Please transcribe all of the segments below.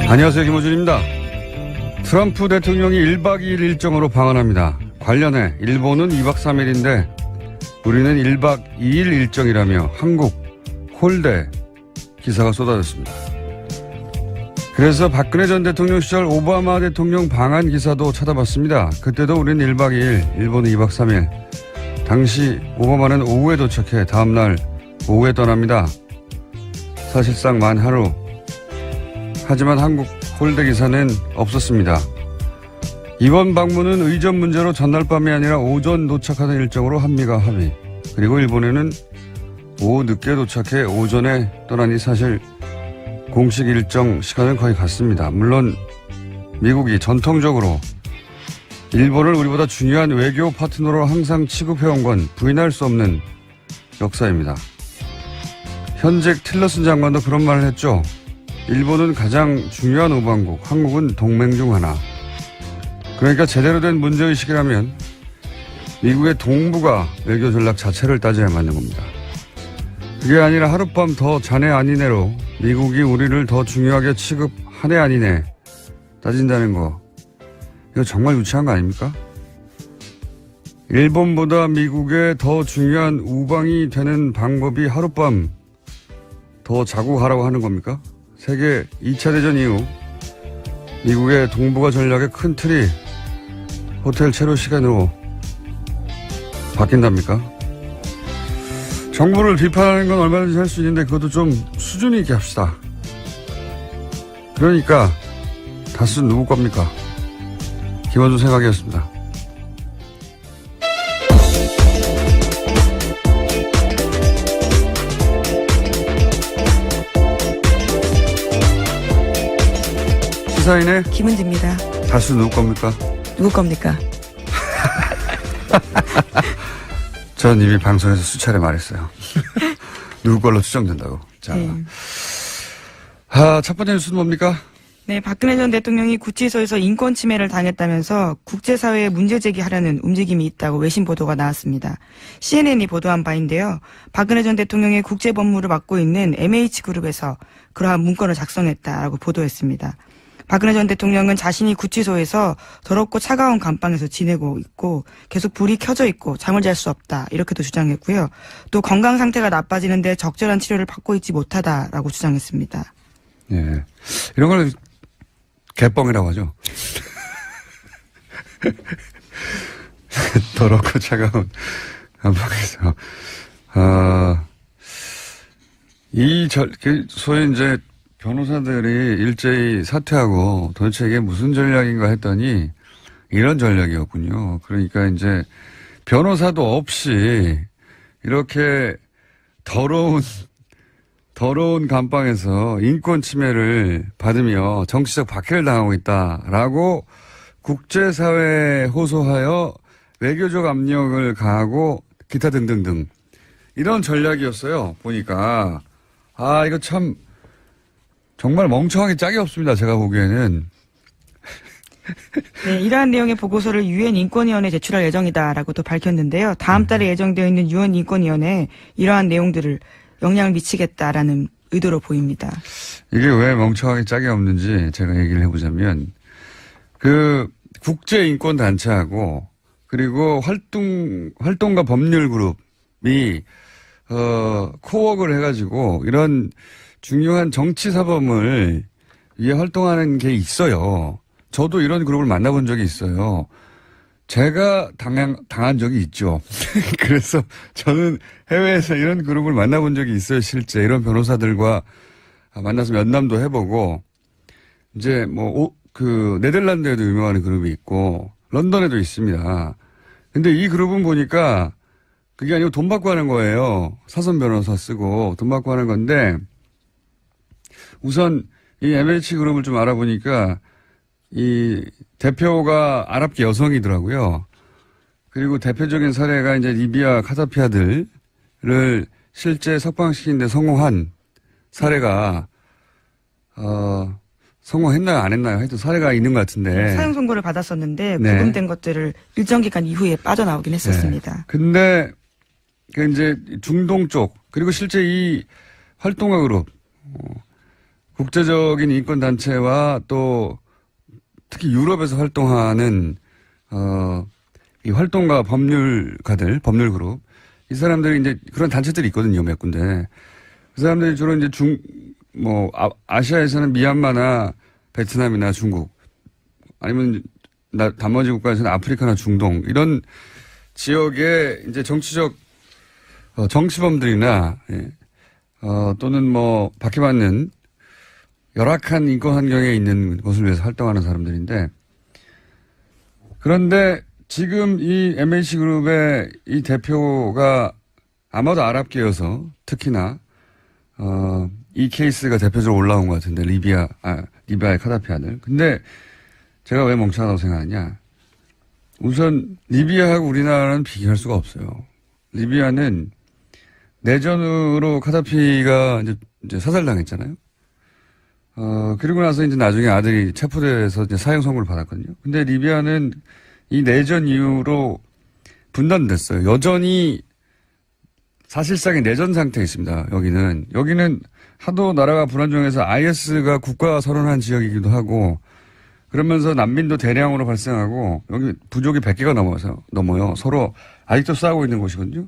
안녕하세요. 김호준입니다. 트럼프 대통령이 1박 2일 일정으로 방한합니다. 관련해 일본은 2박 3일인데 우리는 1박 2일 일정이라며 한국 홀대 기사가 쏟아졌습니다. 그래서 박근혜 전 대통령 시절 오바마 대통령 방한 기사도 찾아봤습니다. 그때도 우리는 1박 2일, 일본은 2박 3일. 당시 오바마는 오후에 도착해 다음날 오후에 떠납니다. 사실상 만 하루. 하지만 한국 홀대 기사는 없었습니다. 이번 방문은 의전 문제로 전날 밤이 아니라 오전 도착하는 일정으로 한미가 합의. 그리고 일본에는 오후 늦게 도착해 오전에 떠나니 사실 공식 일정 시간은 거의 같습니다. 물론 미국이 전통적으로 일본을 우리보다 중요한 외교 파트너로 항상 취급해온 건 부인할 수 없는 역사입니다. 현직 틸러슨 장관도 그런 말을 했죠. 일본은 가장 중요한 우방국, 한국은 동맹 중 하나. 그러니까 제대로 된 문제의식이라면 미국의 동북아 외교 전략 자체를 따져야 맞는 겁니다. 그게 아니라 하룻밤 더 자네 아니네로 미국이 우리를 더 중요하게 취급하네 아니네 따진다는 거. 이거 정말 유치한 거 아닙니까? 일본보다 미국에 더 중요한 우방이 되는 방법이 하룻밤 더 자고 가라고 하는 겁니까? 세계 2차 대전 이후 미국의 동북아 전략의 큰 틀이 호텔 체류 시간으로 바뀐답니까? 정부를 비판하는 건 얼마든지 할 수 있는데 그것도 좀 수준 있게 합시다. 그러니까 다수는 누구 겁니까? 김원준 생각이었습니다. 시사인의 김은지입니다. 다수 누구 겁니까? 누구 겁니까? 전 이미 방송에서 수차례 말했어요. 누구 걸로 추정된다고. 자, 네. 첫 번째 뉴스는 뭡니까? 네, 박근혜 전 대통령이 구치소에서 인권 침해를 당했다면서 국제사회에 문제 제기하려는 움직임이 있다고 외신 보도가 나왔습니다. CNN이 보도한 바인데요. 박근혜 전 대통령의 국제법무를 맡고 있는 MH그룹에서 그러한 문건을 작성했다라고 보도했습니다. 박근혜 전 대통령은 자신이 구치소에서 더럽고 차가운 감방에서 지내고 있고 계속 불이 켜져 있고 잠을 잘 수 없다 이렇게도 주장했고요. 또 건강 상태가 나빠지는데 적절한 치료를 받고 있지 못하다라고 주장했습니다. 예. 이런 걸 개뻥이라고 하죠. 더럽고 차가운 감방에서. 소위 이제 변호사들이 일제히 사퇴하고 도대체 이게 무슨 전략인가 했더니 이런 전략이었군요. 그러니까 이제 변호사도 없이 이렇게 더러운 감방에서 인권 침해를 받으며 정치적 박해를 당하고 있다라고 국제사회에 호소하여 외교적 압력을 가하고 기타 등등등 이런 전략이었어요. 보니까 이거 참 정말 멍청하게 짝이 없습니다. 제가 보기에는. 네, 이러한 내용의 보고서를 유엔 인권위원회에 제출할 예정이다라고 또 밝혔는데요. 다음 달에 예정되어 있는 유엔 인권위원회에 이러한 내용들을 영향을 미치겠다라는 의도로 보입니다. 이게 왜 멍청하게 짝이 없는지 제가 얘기를 해보자면 국제인권단체하고 그리고 활동가 법률그룹이 코웍을 해가지고 이런 중요한 정치사범을 위해 활동하는 게 있어요. 저도 이런 그룹을 만나본 적이 있어요. 제가 당한 적이 있죠. 그래서 저는 해외에서 이런 그룹을 만나본 적이 있어요. 실제 이런 변호사들과 만나서 면담도 해보고 이제 네덜란드에도 유명한 그룹이 있고 런던에도 있습니다. 근데 이 그룹은 보니까 그게 아니고 돈 받고 하는 거예요. 사선 변호사 쓰고 돈 받고 하는 건데 우선 이 MH 그룹을 좀 알아보니까 이 대표가 아랍계 여성이더라고요. 그리고 대표적인 사례가 이제 리비아 카다피아들을 실제 석방시키는 데 성공한 사례가 성공했나요 안 했나요? 하여튼 사례가 있는 것 같은데. 사형 선고를 받았었는데 네. 구금된 것들을 일정 기간 이후에 빠져나오긴 했었습니다. 네. 근데 그 이제 중동 쪽 그리고 실제 이 활동가 그룹 국제적인 인권단체와 또 특히 유럽에서 활동하는, 이 활동가 법률가들, 법률그룹, 이 사람들이 이제 그런 단체들이 있거든요, 몇 군데. 그 사람들이 주로 이제 아시아에서는 미얀마나 베트남이나 중국, 아니면 나머지 국가에서는 아프리카나 중동, 이런 지역의 이제 정치범들이나, 예, 또는 박해받는 열악한 인권 환경에 있는 곳을 위해서 활동하는 사람들인데, 그런데 지금 이 MH그룹의 이 대표가 아마도 아랍계여서 특히나, 이 케이스가 대표적으로 올라온 것 같은데, 리비아의 카다피 아들. 근데 제가 왜 멍청하다고 생각하냐. 우선, 리비아하고 우리나라는 비교할 수가 없어요. 리비아는 내전으로 카다피가 이제 사살당했잖아요. 그리고 나서 이제 나중에 아들이 체포돼서 이제 사형 선고를 받았거든요. 근데 리비아는 이 내전 이후로 분단됐어요. 여전히 사실상의 내전 상태에 있습니다. 여기는 하도 나라가 불안정해서 IS가 국가 선언한 지역이기도 하고, 그러면서 난민도 대량으로 발생하고, 여기 부족이 100개가 넘어요. 서로 아직도 싸우고 있는 곳이거든요.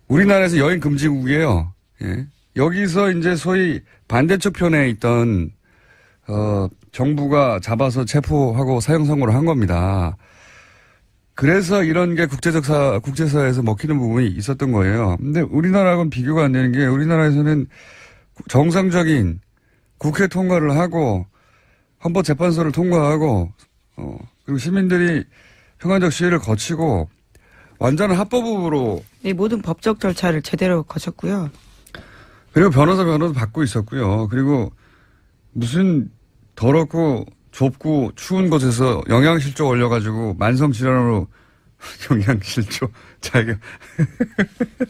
우리나라에서 여행 금지국이에요. 예. 여기서 이제 소위 반대쪽 편에 있던, 정부가 잡아서 체포하고 사형 선고를 한 겁니다. 그래서 이런 게 국제사회에서 먹히는 부분이 있었던 거예요. 근데 우리나라하고는 비교가 안 되는 게, 우리나라에서는 정상적인 국회 통과를 하고, 헌법재판소를 통과하고, 그리고 시민들이 평화적 시위를 거치고, 완전한 합법으로. 네, 모든 법적 절차를 제대로 거쳤고요. 그리고 변호사도 받고 있었고요. 그리고 무슨 더럽고 좁고 추운 곳에서 영양실조 올려가지고 만성질환으로 영양실조 자기가.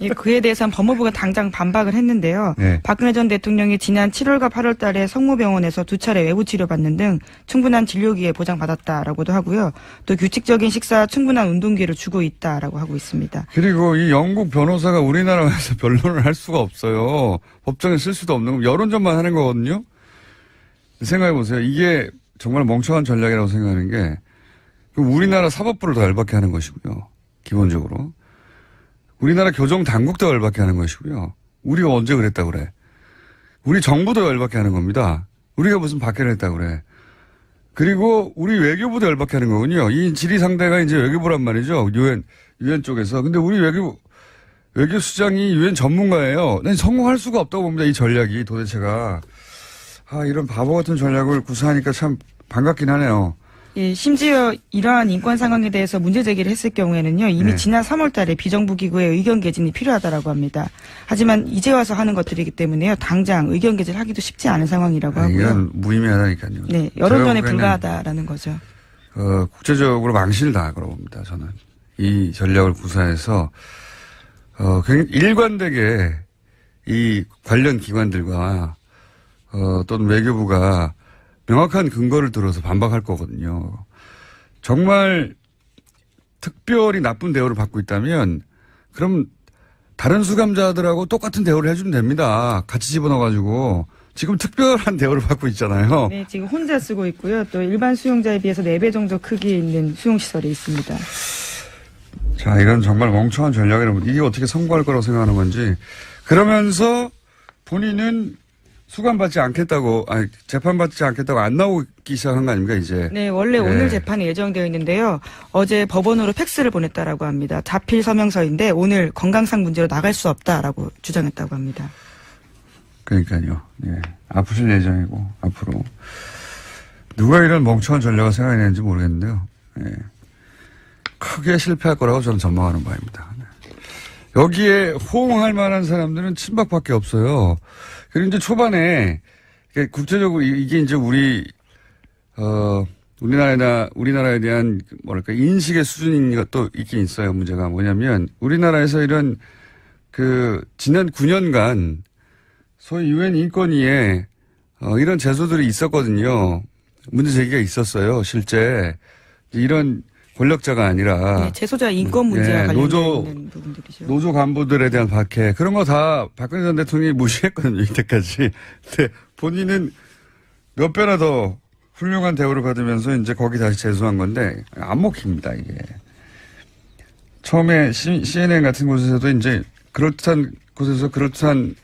예, 그에 대해서는 법무부가 당장 반박을 했는데요. 네. 박근혜 전 대통령이 지난 7월과 8월 달에 성모병원에서 2차례 외부 치료받는 등 충분한 진료기회 보장받았다라고도 하고요. 또 규칙적인 식사, 충분한 운동기회를 주고 있다라고 하고 있습니다. 그리고 이 영국 변호사가 우리나라에서 변론을 할 수가 없어요. 법정에 쓸 수도 없는 거. 여론전만 하는 거거든요. 생각해 보세요. 이게 정말 멍청한 전략이라고 생각하는 게, 우리나라 사법부를 더 열받게 하는 것이고요. 기본적으로. 우리나라 교정당국도 열받게 하는 것이고요. 우리가 언제 그랬다고 그래. 우리 정부도 열받게 하는 겁니다. 우리가 무슨 박해를 했다고 그래. 그리고 우리 외교부도 열받게 하는 거군요. 이 질의 상대가 이제 외교부란 말이죠. 유엔 쪽에서. 근데 우리 외교수장이 유엔 전문가예요. 난 성공할 수가 없다고 봅니다. 이 전략이 도대체가. 이런 바보 같은 전략을 구사하니까 참 반갑긴 하네요. 예, 심지어 이러한 인권 상황에 대해서 문제 제기를 했을 경우에는요, 이미 네. 지난 3월 달에 비정부 기구의 의견 개진이 필요하다라고 합니다. 하지만 이제 와서 하는 것들이기 때문에요, 당장 의견 개진을 하기도 쉽지 않은 상황이라고 하고요. 이건 무의미하다니까요. 네, 여론전에 불과하다라는 거죠. 국제적으로 망신을 당하고 봅니다, 저는. 이 전략을 구사해서, 굉장히 일관되게 이 관련 기관들과, 또는 외교부가 명확한 근거를 들어서 반박할 거거든요. 정말 특별히 나쁜 대우를 받고 있다면 그럼 다른 수감자들하고 똑같은 대우를 해주면 됩니다. 같이 집어넣어가지고. 지금 특별한 대우를 받고 있잖아요. 네, 지금 혼자 쓰고 있고요. 또 일반 수용자에 비해서 4배 정도 크기에 있는 수용시설이 있습니다. 자, 이건 정말 멍청한 전략이라고. 이게 어떻게 성공할 거라고 생각하는 건지. 그러면서 본인은 수감받지 않겠다고, 재판받지 않겠다고 안 나오기 시작한 거 아닙니까, 이제? 네, 원래 네. 오늘 재판이 예정되어 있는데요. 어제 법원으로 팩스를 보냈다라고 합니다. 자필 서명서인데 오늘 건강상 문제로 나갈 수 없다라고 주장했다고 합니다. 그러니까요. 예. 아프실 예정이고, 앞으로. 누가 이런 멍청한 전략을 생각했는지 모르겠는데요. 예. 크게 실패할 거라고 저는 전망하는 바입니다. 네. 여기에 호응할 만한 사람들은 친박밖에 없어요. 그리고 이제 초반에 국제적으로 이게 이제 우리나라에 대한 뭐랄까 인식의 수준인 것도 있긴 있어요. 문제가 뭐냐면 우리나라에서 이런 지난 9년간 소위 유엔 인권위에 이런 제소들이 있었거든요. 문제 제기가 있었어요. 실제 이런 권력자가 아니라 네, 재소자 인권 문제와 예, 관련된 부분들이죠. 노조 간부들에 대한 박해 그런 거 다 박근혜 전 대통령이 무시했거든요. 이때까지. 근데 본인은 몇 배나 더 훌륭한 대우를 받으면서 이제 거기 다시 재수한 건데 안 먹힙니다. 이게. 처음에 CNN 같은 곳에서도 이제 그럴듯한 곳에서 그럴듯한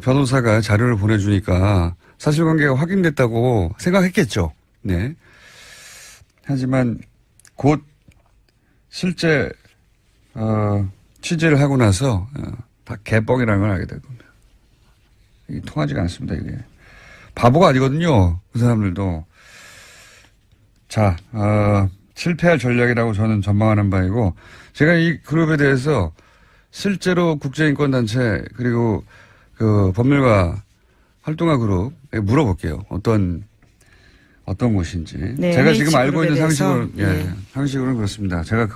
변호사가 자료를 보내주니까 사실관계가 확인됐다고 생각했겠죠. 네. 하지만 곧 실제 취재를 하고 나서 다 개뻥이라는 걸 알게 될 겁니다. 이게 통하지가 않습니다. 이게 바보가 아니거든요. 그 사람들도. 자, 실패할 전략이라고 저는 전망하는 바이고 제가 이 그룹에 대해서 실제로 국제인권단체 그리고 그 법률가 활동가 그룹에 물어볼게요. 어떤 곳인지. 네, 제가 지금 알고 있는 대해서, 상식으로, 상식으로는 그렇습니다. 제가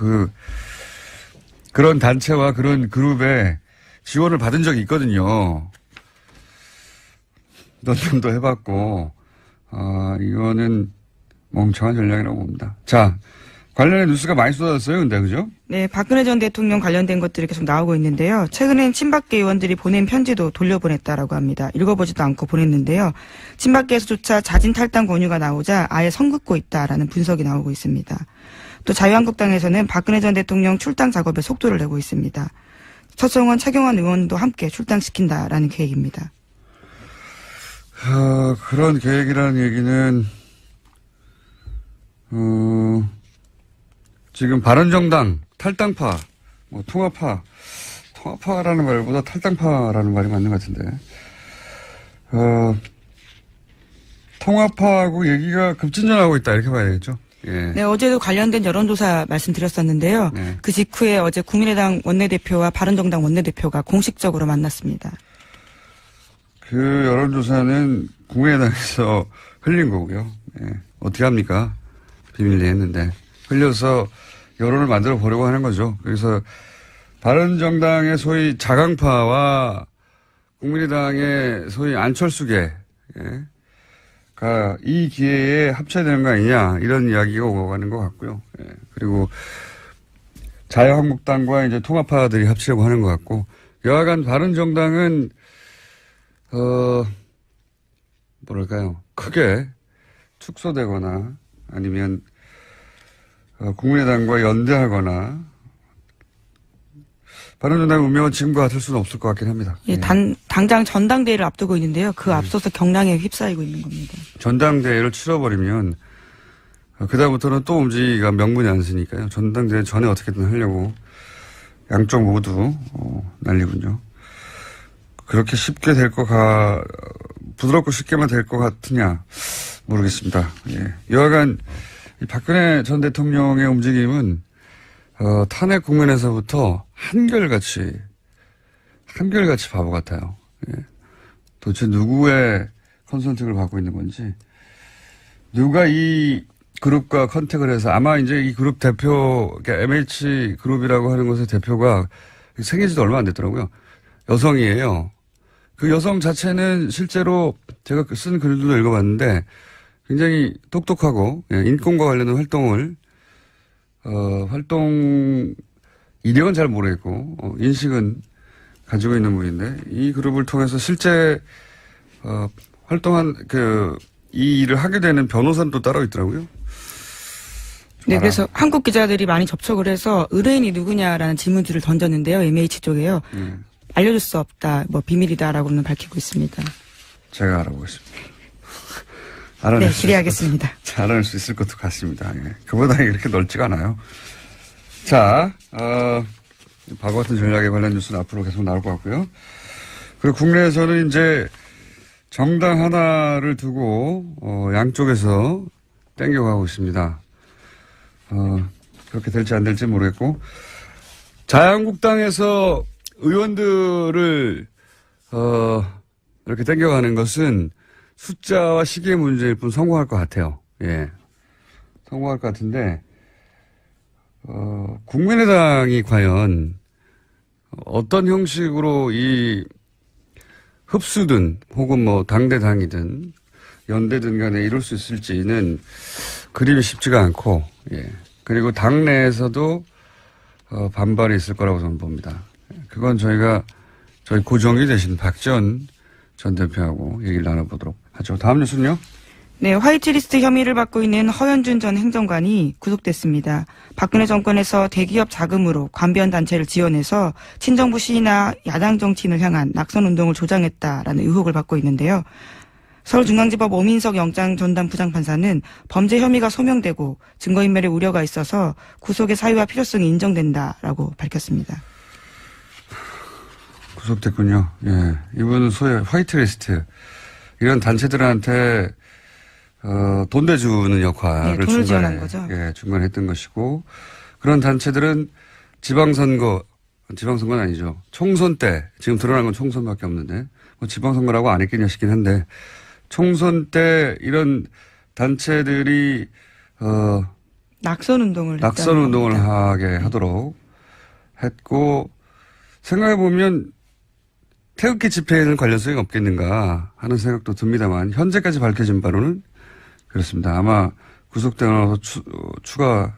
그런 단체와 그런 그룹에 지원을 받은 적이 있거든요. 논문도 해봤고, 이거는 멍청한 전략이라고 봅니다. 자, 관련된 뉴스가 많이 쏟아졌어요, 근데, 그죠? 네, 박근혜 전 대통령 관련된 것들이 계속 나오고 있는데요. 최근엔 친박계 의원들이 보낸 편지도 돌려보냈다라고 합니다. 읽어보지도 않고 보냈는데요. 친박계에서조차 자진 탈당 권유가 나오자 아예 선긋고 있다라는 분석이 나오고 있습니다. 또 자유한국당에서는 박근혜 전 대통령 출당 작업에 속도를 내고 있습니다. 서청원, 최경환 의원도 함께 출당시킨다라는 계획입니다. 그런 계획이라는 얘기는, 지금 바른정당, 탈당파, 통합파라는 말보다 탈당파라는 말이 맞는 것 같은데, 통합파하고 얘기가 급진전하고 있다, 이렇게 봐야 되겠죠? 예. 네, 어제도 관련된 여론조사 말씀드렸었는데요. 네. 그 직후에 어제 국민의당 원내대표와 바른정당 원내대표가 공식적으로 만났습니다. 그 여론조사는 국민의당에서 흘린 거고요. 예. 어떻게 합니까? 비밀리에 했는데. 흘려서 여론을 만들어 보려고 하는 거죠. 그래서 바른정당의 소위 자강파와 국민의당의 소위 안철수계, 가 이 기회에 합쳐야 되는 거 아니냐, 이런 이야기가 오고 가는 것 같고요. 예. 그리고 자유한국당과 이제 통합파들이 합치려고 하는 것 같고, 여하간 바른정당은, 뭐랄까요, 크게 축소되거나 아니면 국민의당과 연대하거나 바른정당의 운명은 지금과 같을 수는 없을 것 같긴 합니다. 예, 당장 전당대회를 앞두고 있는데요. 그 앞서서 경랑에 휩싸이고 있는 겁니다. 전당대회를 치러버리면 그다음부터는 또 움직이기가 명분이 안 쓰니까요. 전당대회 전에 어떻게든 하려고 양쪽 모두 난리군요. 그렇게 쉽게 부드럽고 쉽게만 될 것 같으냐 모르겠습니다. 예. 여하간 이 박근혜 전 대통령의 움직임은 탄핵 국면에서부터 한결같이 바보 같아요. 예. 도대체 누구의 컨설팅을 받고 있는 건지, 누가 이 그룹과 컨택을 해서, 아마 이제 이 그룹 대표, MH 그룹이라고 하는 것의 대표가 생기지도 얼마 안 됐더라고요. 여성이에요. 그 여성 자체는 실제로 제가 쓴 글들도 읽어봤는데 굉장히 똑똑하고, 인권과 관련된 활동 이력은 잘 모르겠고, 인식은 가지고 있는 분인데, 이 그룹을 통해서 실제, 활동한, 이 일을 하게 되는 변호사는 또 따로 있더라고요. 네, 그래서 한국 기자들이 많이 접촉을 해서 의뢰인이 누구냐라는 질문들을 던졌는데요. MH 쪽에요. 알려줄 수 없다, 비밀이다라고는 밝히고 있습니다. 제가 알아보겠습니다. 네, 기대하겠습니다. 알아낼 수 있을 것도 같습니다. 예. 그보다 이렇게 넓지가 않아요. 자, 바보 같은 전략에 관련 뉴스는 앞으로 계속 나올 것 같고요. 그리고 국내에서는 이제 정당 하나를 두고, 양쪽에서 땡겨가고 있습니다. 그렇게 될지 안 될지 모르겠고, 자유한국당에서 의원들을, 이렇게 땡겨가는 것은 숫자와 시기의 문제일 뿐 성공할 것 같아요. 예. 성공할 것 같은데, 국민의당이 과연 어떤 형식으로 이 흡수든 혹은 당대당이든 연대든 간에 이룰 수 있을지는 그림이 쉽지가 않고, 예. 그리고 당내에서도 반발이 있을 거라고 저는 봅니다. 그건 저희 고정이 되신 박지원 전 대표하고 얘기를 나눠보도록 하죠. 다음 뉴스는요? 네, 화이트리스트 혐의를 받고 있는 허현준 전 행정관이 구속됐습니다. 박근혜 정권에서 대기업 자금으로 관변 단체를 지원해서 친정부 시위나 야당 정치인을 향한 낙선 운동을 조장했다라는 의혹을 받고 있는데요. 서울중앙지법 오민석 영장 전담 부장판사는 범죄 혐의가 소명되고 증거인멸의 우려가 있어서 구속의 사유와 필요성이 인정된다라고 밝혔습니다. 구속됐군요. 예. 이분은 소위 화이트리스트. 이런 단체들한테, 돈 내주는 역할을 네, 돈을 지원한 거죠. 예, 중간에 했던 것이고, 그런 단체들은 지방선거는 아니죠. 총선 때, 지금 드러난 건 총선밖에 없는데, 뭐 지방선거라고 안 했겠냐 싶긴 한데, 총선 때 이런 단체들이, 낙선 운동을 하게 하도록 했고, 생각해보면 태극기 집회에는 관련성이 없겠는가 하는 생각도 듭니다만 현재까지 밝혀진 바로는 그렇습니다. 아마 구속되고 나서 추가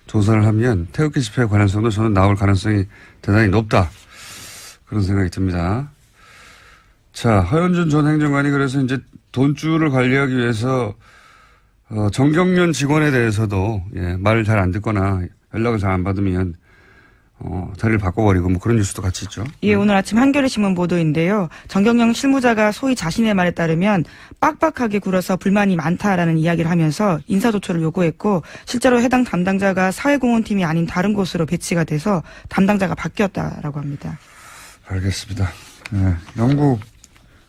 조사를 하면 태극기 집회의 관련성도 저는 나올 가능성이 대단히 높다. 그런 생각이 듭니다. 자, 허현준 전 행정관이 그래서 이제 돈줄을 관리하기 위해서 정경련 직원에 대해서도 말을 잘 안 듣거나 연락을 잘 안 받으면 자리를 바꿔버리고 뭐 그런 뉴스도 같이 있죠. 예, 오늘 아침 한겨레신문 보도인데요. 정경영 실무자가 소위 자신의 말에 따르면 빡빡하게 굴어서 불만이 많다라는 이야기를 하면서 인사조처를 요구했고 실제로 해당 담당자가 사회공헌팀이 아닌 다른 곳으로 배치가 돼서 담당자가 바뀌었다라고 합니다. 알겠습니다. 네, 영국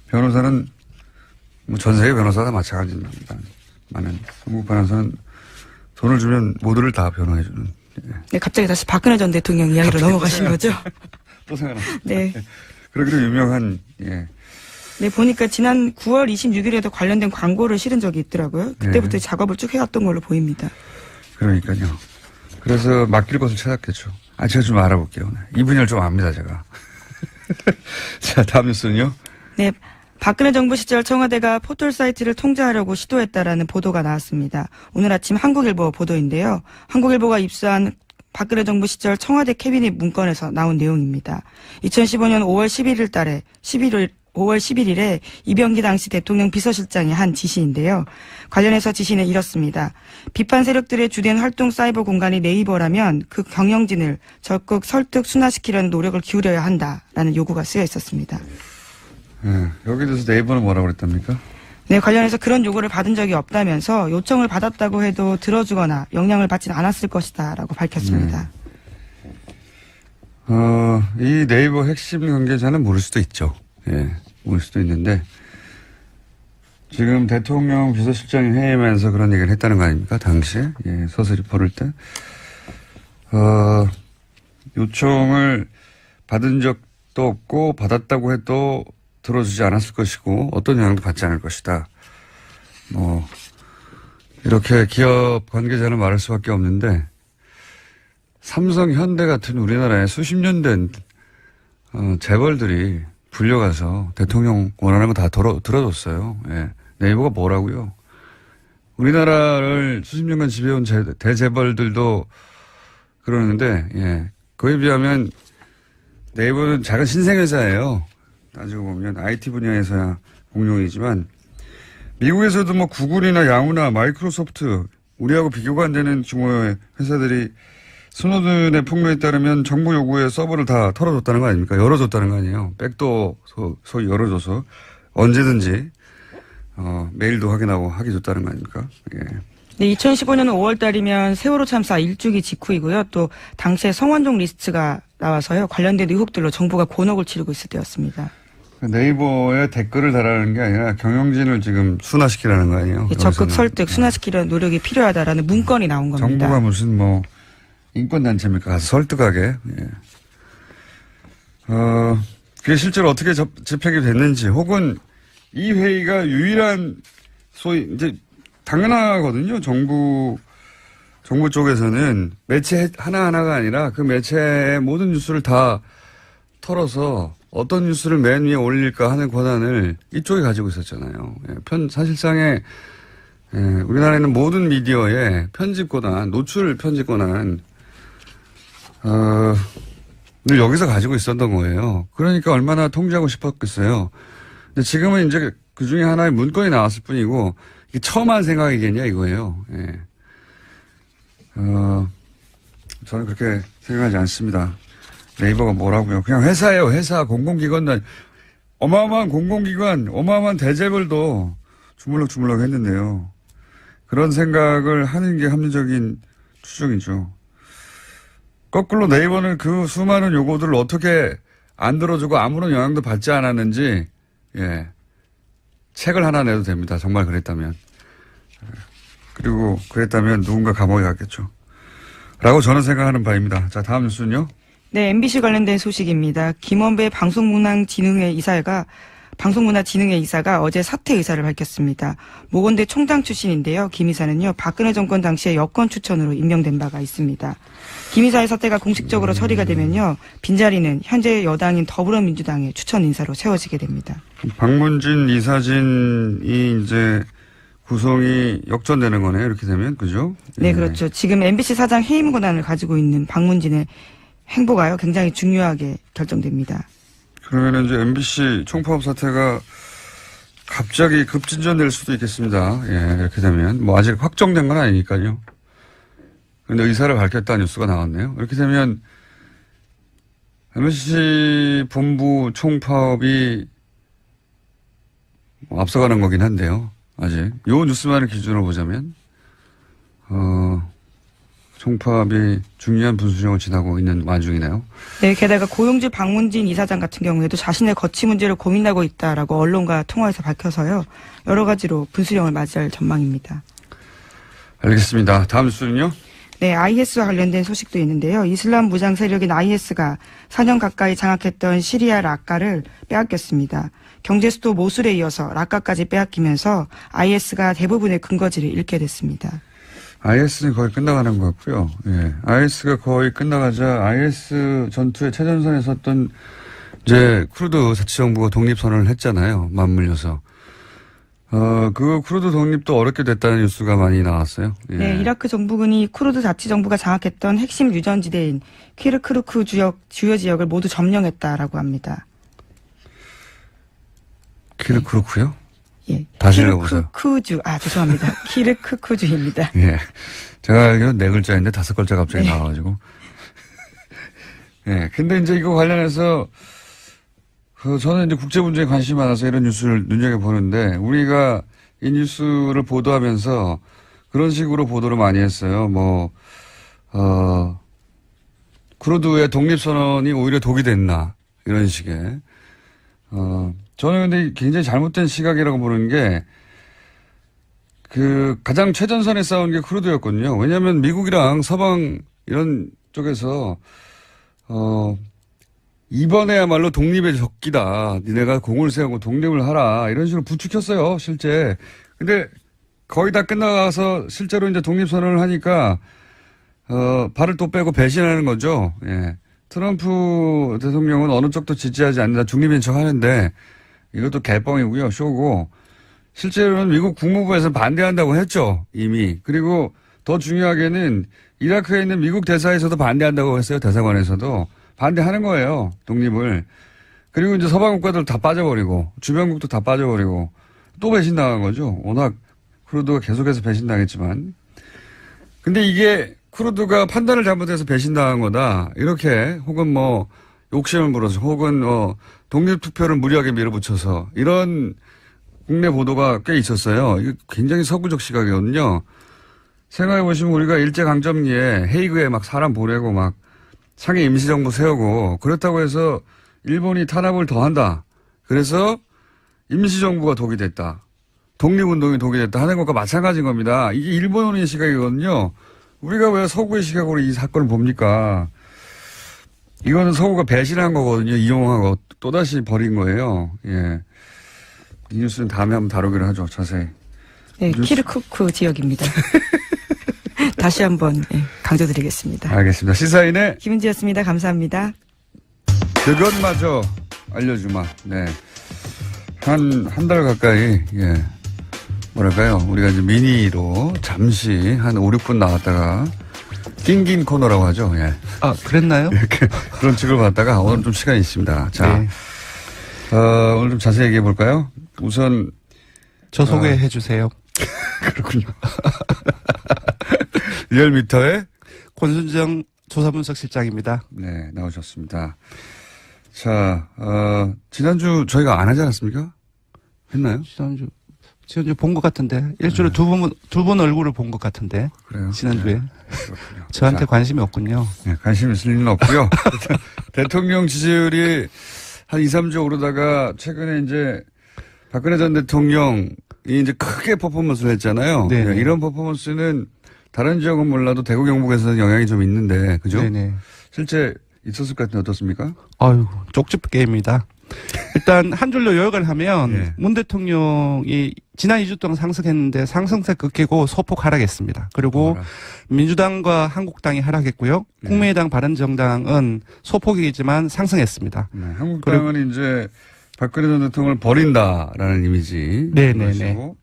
변호사는 뭐 전 세계 변호사가 마찬가지입니다. 많은 영국 변호사는 돈을 주면 모두를 다 변호해주는. 네, 갑자기 다시 박근혜 전 대통령 이야기로 넘어가신 거죠? 또 생각났습니다. 네. 그러기로 유명한, 예. 네, 보니까 지난 9월 26일에도 관련된 광고를 실은 적이 있더라고요. 그때부터 작업을 쭉 해왔던 걸로 보입니다. 그러니까요. 그래서 맡길 곳을 찾았겠죠. 제가 좀 알아볼게요. 이 분야를 좀 압니다, 제가. 자, 다음 뉴스는요? 네. 박근혜 정부 시절 청와대가 포털 사이트를 통제하려고 시도했다라는 보도가 나왔습니다. 오늘 아침 한국일보 보도인데요. 한국일보가 입수한 박근혜 정부 시절 청와대 캐비닛 문건에서 나온 내용입니다. 2015년 5월 11일에 이병기 당시 대통령 비서실장이 한 지시인데요. 관련해서 지시는 이렇습니다. 비판 세력들의 주된 활동 사이버 공간이 네이버라면 그 경영진을 적극 설득 순화시키려는 노력을 기울여야 한다라는 요구가 쓰여 있었습니다. 네, 여기 대해서 네이버는 뭐라고 그랬답니까? 네, 관련해서 그런 요구를 받은 적이 없다면서 요청을 받았다고 해도 들어주거나 영향을 받진 않았을 것이다라고 밝혔습니다. 이 네이버 핵심 관계자는 모를 수도 있죠. 예, 모를 수도 있는데 지금 대통령 비서실장이 회의하면서 그런 얘기를 했다는 거 아닙니까? 당시에 서슬이 벌을 때 요청을 받은 적도 없고 받았다고 해도 들어주지 않았을 것이고 어떤 영향도 받지 않을 것이다. 뭐 이렇게 기업 관계자는 말할 수밖에 없는데 삼성, 현대 같은 우리나라에 수십 년 된 재벌들이 불려가서 대통령 원하는 거 다 들어줬어요. 예. 네이버가 뭐라고요? 우리나라를 수십 년간 지배해온 대재벌들도 그러는데 그에 비하면 네이버는 작은 신생회사예요. 따지고 보면 IT 분야에서야 공룡이지만 미국에서도 뭐 구글이나 야후나 마이크로소프트 우리하고 비교가 안 되는 규모의 회사들이 스노든의 폭로에 따르면 정부 요구에 서버를 다 털어줬다는 거 아닙니까? 열어줬다는 거 아니에요. 백도 소위 열어줘서 언제든지 메일도 확인하고 하게 줬다는 거 아닙니까? 예. 네, 2015년 5월 달이면 세월호 참사 일주기 직후이고요. 또 당시에 성완종 리스트가 나와서요. 관련된 의혹들로 정부가 곤혹을 치르고 있을 때였습니다. 네이버에 댓글을 달라는 게 아니라 경영진을 지금 순화시키라는 거 아니에요? 네, 적극 설득, 순화시키려는 노력이 필요하다라는 문건이 나온 겁니다. 정부가 무슨 뭐 인권단체입니까? 가서 설득하게. 그게 실제로 어떻게 집행이 됐는지 혹은 이 회의가 유일한 소위 이제 당연하거든요. 정부 쪽에서는 매체 하나하나가 아니라 그 매체의 모든 뉴스를 다 털어서 어떤 뉴스를 맨 위에 올릴까 하는 권한을 이쪽이 가지고 있었잖아요. 사실상의 예, 우리나라에 있는 모든 미디어에 편집권한, 노출 편집권한, 늘 여기서 가지고 있었던 거예요. 그러니까 얼마나 통제하고 싶었겠어요. 근데 지금은 이제 그 중에 하나의 문건이 나왔을 뿐이고, 이게 처음 한 생각이겠냐 이거예요. 예. 저는 그렇게 생각하지 않습니다. 네이버가 뭐라고요? 그냥 회사예요. 회사, 공공기관, 어마어마한 공공기관, 어마어마한 대재벌도 주물럭주물럭 했는데요. 그런 생각을 하는 게 합리적인 추정이죠. 거꾸로 네이버는 그 수많은 요구들을 어떻게 안 들어주고 아무런 영향도 받지 않았는지, 예. 책을 하나 내도 됩니다. 정말 그랬다면. 그리고 그랬다면 누군가 감옥에 갔겠죠. 라고 저는 생각하는 바입니다. 자, 다음 뉴스는요. 네, MBC 관련된 소식입니다. 김원배 방송문화진흥회 이사가 어제 사퇴 의사를 밝혔습니다. 모건대 총장 출신인데요. 김 이사는요, 박근혜 정권 당시에 여권 추천으로 임명된 바가 있습니다. 김 이사의 사퇴가 공식적으로 처리가 되면요, 빈자리는 현재 여당인 더불어민주당의 추천 인사로 세워지게 됩니다. 박문진 이사진이 이제 구성이 역전되는 거네요. 이렇게 되면, 그죠? 네, 그렇죠. 지금 MBC 사장 해임 권한을 가지고 있는 박문진의 행보가요, 굉장히 중요하게 결정됩니다. 그러면 이제 MBC 총파업 사태가 갑자기 급진전될 수도 있겠습니다. 예, 이렇게 되면. 뭐 아직 확정된 건 아니니까요. 그런데 의사를 밝혔다는 뉴스가 나왔네요. 이렇게 되면 MBC 본부 총파업이 앞서가는 거긴 한데요. 아직. 요 뉴스만을 기준으로 보자면, 총파업이 중요한 분수령을 지나고 있는 와중이네요. 네, 게다가 고용주 박문진 이사장 같은 경우에도 자신의 거취 문제를 고민하고 있다라고 언론과 통화에서 밝혀서요, 여러 가지로 분수령을 맞이할 전망입니다. 알겠습니다. 다음 뉴스는요? 네, IS와 관련된 소식도 있는데요. 이슬람 무장 세력인 IS가 4년 가까이 장악했던 시리아 라카를 빼앗겼습니다. 경제 수도 모술에 이어서 라카까지 빼앗기면서 IS가 대부분의 근거지를 잃게 됐습니다. IS는 거의 끝나가는 것 같고요. 예. IS가 거의 끝나가자 IS 전투의 최전선에 섰던 이제 쿠르드 자치정부가 독립선언을 했잖아요. 맞물려서. 그 쿠르드 독립도 어렵게 됐다는 뉴스가 많이 나왔어요. 예. 네, 이라크 정부군이 쿠르드 자치정부가 장악했던 핵심 유전지대인 키르크루크 주요 지역을 모두 점령했다라고 합니다. 키르크루크요? 예. 다시 읽어보세요. 키르크쿠주. 죄송합니다. 키르크쿠주입니다. 예. 제가 알기로는 4글자인데 5글자 갑자기 네. 나와가지고. 예. 근데 이제 이거 관련해서, 저는 이제 국제 문제에 관심이 많아서 이런 뉴스를 눈여겨보는데, 우리가 이 뉴스를 보도하면서 그런 식으로 보도를 많이 했어요. 쿠르드의 독립선언이 오히려 독이 됐나. 이런 식의. 저는 근데 굉장히 잘못된 시각이라고 보는 게, 가장 최전선에 싸운 게 쿠르드였거든요. 왜냐하면 미국이랑 서방 이런 쪽에서, 이번에야말로 독립의 적기다. 니네가 공을 세우고 독립을 하라. 이런 식으로 부추겼어요, 실제. 근데 거의 다 끝나가서 실제로 이제 독립선언을 하니까, 발을 또 빼고 배신하는 거죠. 예. 트럼프 대통령은 어느 쪽도 지지하지 않는다. 중립인 척 하는데, 이것도 개뻥이고요. 쇼고. 실제로는 미국 국무부에서 반대한다고 했죠. 이미. 그리고 더 중요하게는 이라크에 있는 미국 대사에서도 반대한다고 했어요. 대사관에서도. 반대하는 거예요. 독립을. 그리고 이제 서방 국가들 다 빠져버리고 주변국도 다 빠져버리고 또 배신당한 거죠. 워낙 쿠르드가 계속해서 배신당했지만. 근데 이게 쿠르드가 판단을 잘못해서 배신당한 거다. 이렇게 혹은 욕심을 부려서 혹은 독립투표를 무리하게 밀어붙여서 이런 국내 보도가 꽤 있었어요. 이게 굉장히 서구적 시각이거든요. 생각해보시면 우리가 일제강점기에 헤이그에 막 사람 보내고 막 상해 임시정부 세우고 그렇다고 해서 일본이 탄압을 더 한다. 그래서 임시정부가 독이 됐다. 독립운동이 독이 됐다 하는 것과 마찬가지인 겁니다. 이게 일본의 시각이거든요. 우리가 왜 서구의 시각으로 이 사건을 봅니까? 이거는 서구가 배신한 거거든요. 이용하고 또다시 버린 거예요. 예. 이 뉴스는 다음에 한번 다루기로 하죠. 자세히. 네, 키르크쿠 지역입니다. 다시 한번 강조드리겠습니다. 알겠습니다. 시사인의 김은지였습니다. 감사합니다. 뭐랄까요. 우리가 이제 미니로 잠시 한 5, 6분 나왔다가 낑긴 코너라고 하죠. 예. 아, 그랬나요? 이렇게 그런 식으로 갔다가 오늘 좀 시간이 있습니다. 자, 네. 오늘 좀 자세히 얘기해 볼까요? 우선 저 소개해 주세요. 그렇군요. 리얼미터의 권순정 조사분석실장입니다. 네, 나오셨습니다. 자, 지난주 저희가 안 하지 않았습니까? 했나요? 지난주 본 것 같은데. 일주일에 두 번 얼굴을 본 것 같은데. 그래요. 지난주에. 네, 그렇군요. 저한테 자, 관심이 없군요. 네, 관심 있을 일은 없고요. 대통령 지지율이 한 2, 3주 오르다가 최근에 이제 박근혜 전 대통령이 이제 크게 퍼포먼스를 했잖아요. 네. 네, 이런 퍼포먼스는 다른 지역은 몰라도 대구 경북에서는 영향이 좀 있는데, 그죠? 네네. 실제 있었을 것 같은데 어떻습니까? 아유, 쪽집 게임이다. 일단 한 줄로 요약을 하면 네. 문 대통령이 지난 2주 동안 상승했는데 상승세 끊기고 소폭 하락했습니다. 그리고 민주당과 한국당이 하락했고요. 네. 국민의당 바른정당은 소폭이지만 상승했습니다. 네, 한국당은 이제 박근혜 전 대통령을 버린다라는 이미지. 네네네. 그것이고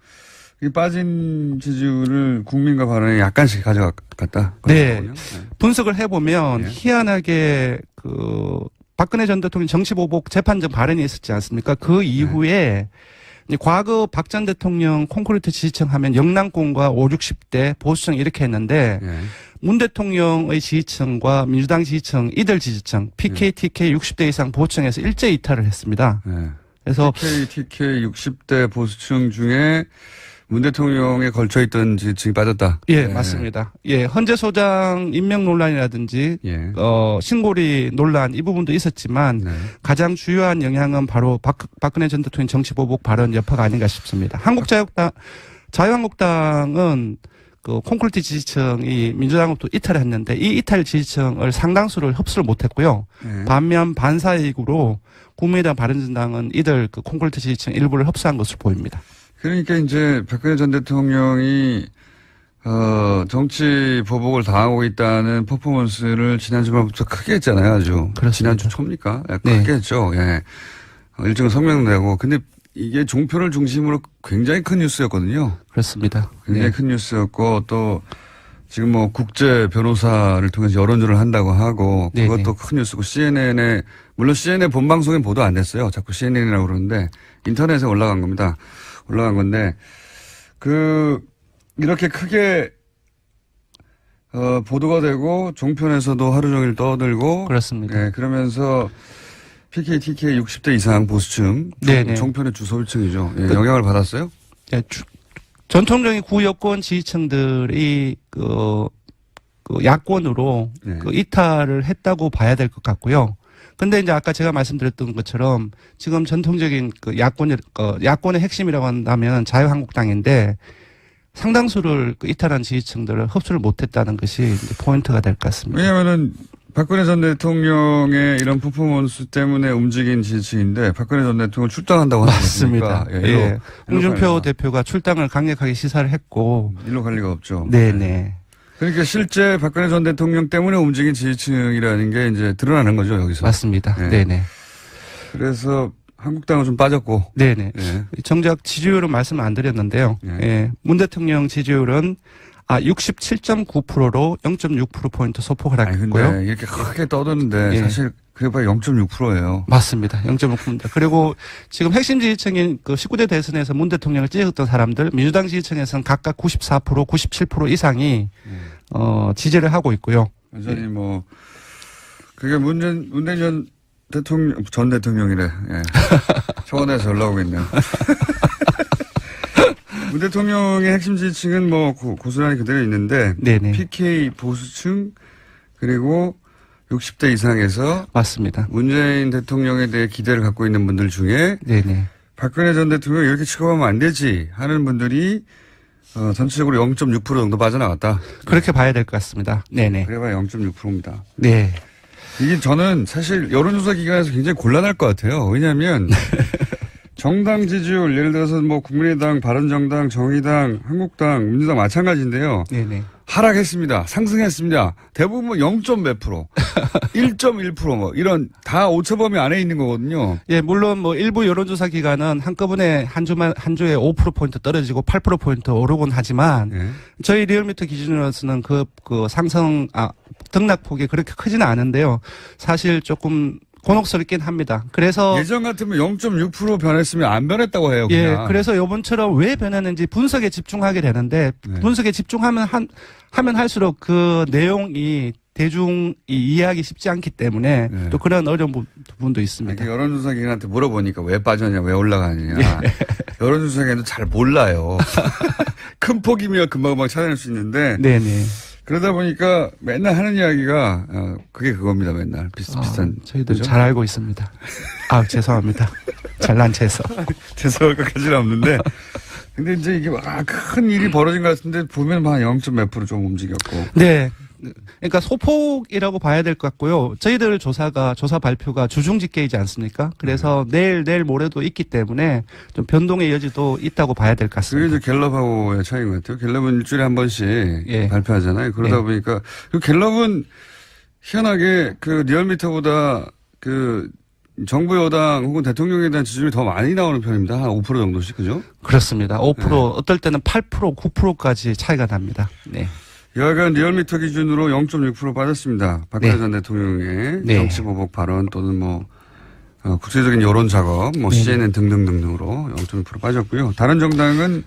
이 빠진 지지율을 국민과 바른에 약간씩 가져갔다. 네. 그렇군요. 분석을 해보면 네. 희한하게 박근혜 전 대통령 정치보복 재판정 발언이 있었지 않습니까? 그 이후에 이제 과거 박 전 대통령 콘크리트 지지층 하면 영남권과 5, 60대 보수층 이렇게 했는데 네. 문 대통령의 지지층과 민주당 지지층, 이들 지지층, PK, TK 60대 이상 보수층에서 일제 이탈을 했습니다. 네. 그래서 TK 60대 보수층 중에 문 대통령에 걸쳐있던 지지층이 빠졌다. 예, 네. 맞습니다. 예, 헌재 소장 임명 논란이라든지 예. 신고리 논란 이 부분도 있었지만 네. 가장 주요한 영향은 바로 박근혜 전 대통령 정치보복 발언 여파가 아닌가 싶습니다. 자유한국당은 그 콘크리트 지지층이 민주당으로부터 이탈을 했는데 이 이탈 지지층을 상당수를 흡수를 못했고요. 네. 반면 반사이익으로 국민의당 바른정당은 이들 그 콘크리트 지지층 일부를 흡수한 것으로 보입니다. 그러니까 이제 박근혜 전 대통령이 정치 보복을 당하고 있다는 퍼포먼스를 지난 주말부터 크게 했잖아요, 아주. 그렇습니다. 지난주 초입니까? 예, 네. 크게 했죠. 예. 일정 성명도 내고. 근데 이게 종편을 중심으로 굉장히 큰 뉴스였거든요. 그렇습니다. 굉장히 네. 큰 뉴스였고 또 지금 뭐 국제 변호사를 통해서 여론조를 한다고 하고 네네. 그것도 큰 뉴스고 CNN에 물론 CNN 본방송엔 보도 안 됐어요. 자꾸 CNN이라고 그러는데 인터넷에 올라간 겁니다. 올라간 건데 이렇게 크게 보도가 되고 종편에서도 하루 종일 떠들고 그렇습니다. 예, 그러면서 PK, TK 60대 이상 보수층 네네. 종편의 주소율층이죠. 예, 영향을 받았어요? 예, 전통적인 구여권 지지층들이 그 야권으로 네. 그 이탈을 했다고 봐야 될 것 같고요. 근데 이제 아까 제가 말씀드렸던 것처럼 지금 전통적인 그 야권의 핵심이라고 한다면 자유한국당인데 상당수를 그 이탈한 지지층들을 흡수를 못했다는 것이 이제 포인트가 될 것 같습니다. 왜냐하면은 박근혜 전 대통령의 이런 퍼포먼스 때문에 움직인 지지층인데 박근혜 전 대통령 출당한다고 하지 맞습니다. 않습니까? 예. 홍준표 대표가 출당을 강력하게 시사를 했고. 일로 갈 리가 없죠. 네네. 그러니까 실제 박근혜 전 대통령 때문에 움직인 지지층이라는 게 이제 드러나는 거죠, 여기서. 맞습니다. 네. 네네. 그래서 한국당은 좀 빠졌고. 네네. 예. 정작 지지율은 말씀 안 드렸는데요. 예. 예. 문 대통령 지지율은 67.9%로 0.6%포인트 소폭을 아니, 하겠고요. 근데 이렇게 크게 떠드는데 예. 사실 그게 바로 0.6%예요. 맞습니다. 0.5%입니다. 그리고 지금 핵심 지지층인 그 19대 대선에서 문 대통령을 찍었던 사람들, 민주당 지지층에서는 각각 94%, 97% 이상이 지지를 하고 있고요. 완전히 뭐 그게 문재인 전 대통령이래. 예. 청와대에서 연락 오고 있네요. 문 대통령의 핵심 지지층은 뭐 고스란히 그대로 있는데 네네. PK 보수층 그리고 60대 이상에서 맞습니다. 문재인 대통령에 대해 기대를 갖고 있는 분들 중에 네네. 박근혜 전 대통령 이렇게 취급하면 안 되지 하는 분들이 전체적으로 0.6% 정도 빠져나갔다. 그렇게 봐야 될 것 같습니다. 네네. 그래봐야 0.6%입니다. 네. 이게 저는 사실 여론조사 기관에서 굉장히 곤란할 것 같아요. 왜냐하면 정당 지지율 예를 들어서 뭐 국민의당, 바른정당, 정의당, 한국당, 민주당 마찬가지인데요. 네네. 하락했습니다. 상승했습니다. 대부분 0. 몇 프로, 1.1% 뭐 이런 다 오차범위 안에 있는 거거든요. 예, 물론 뭐 일부 여론조사 기관은 한꺼번에 한 주에 5%포인트 떨어지고 8%포인트 오르곤 하지만 예. 저희 리얼미터 기준으로서는 그 등락폭이 그렇게 크지는 않은데요. 사실 조금 곤혹스럽긴 합니다. 그래서 예전 같으면 0.6% 변했으면 안 변했다고 해요. 예, 그냥. 그래서 요번처럼 왜 변했는지 분석에 집중하게 되는데 네. 분석에 집중하면 하면 할수록 그 내용이 대중이 이해하기 쉽지 않기 때문에 네. 또 그런 어려운 부분도 있습니다. 이렇게 여론조사 기관한테 물어보니까 왜 빠졌냐, 왜 올라가느냐. 여론조사 기관도 잘 몰라요. 큰 폭이면 금방금방 찾아낼 수 있는데. 네네. 그러다 보니까 맨날 하는 이야기가 그게 그겁니다. 맨날 비슷비슷한. 저희들 그죠? 잘 알고 있습니다. 죄송합니다. 잘난 체해서. 죄송할 것까지는 없는데. 근데 이제 이게 큰 일이 벌어진 것 같은데 보면 한 0. 몇 프로 좀 움직였고. 네. 그러니까 소폭이라고 봐야 될 것 같고요. 저희들 조사 발표가 주중 집계이지 않습니까? 그래서 내일 모레도 있기 때문에 좀 변동의 여지도 있다고 봐야 될 것 그게 같습니다. 이제 갤럽하고의 차이인 것 같아요. 갤럽은 일주일에 한 번씩 예. 발표하잖아요. 그러다 예. 보니까 그 갤럽은 희한하게 그 리얼미터보다 그 정부 여당 혹은 대통령에 대한 지지율이 더 많이 나오는 편입니다. 한 5% 정도씩, 그죠? 그렇습니다. 5% 네. 어떨 때는 8%, 9%까지 차이가 납니다. 네. 여하간 리얼미터 기준으로 0.6% 빠졌습니다. 박근혜 네. 전 대통령의 네. 정치보복 발언 또는 뭐 국제적인 여론 작업, 뭐 네. CNN 등등등등으로 0.6% 빠졌고요. 다른 정당은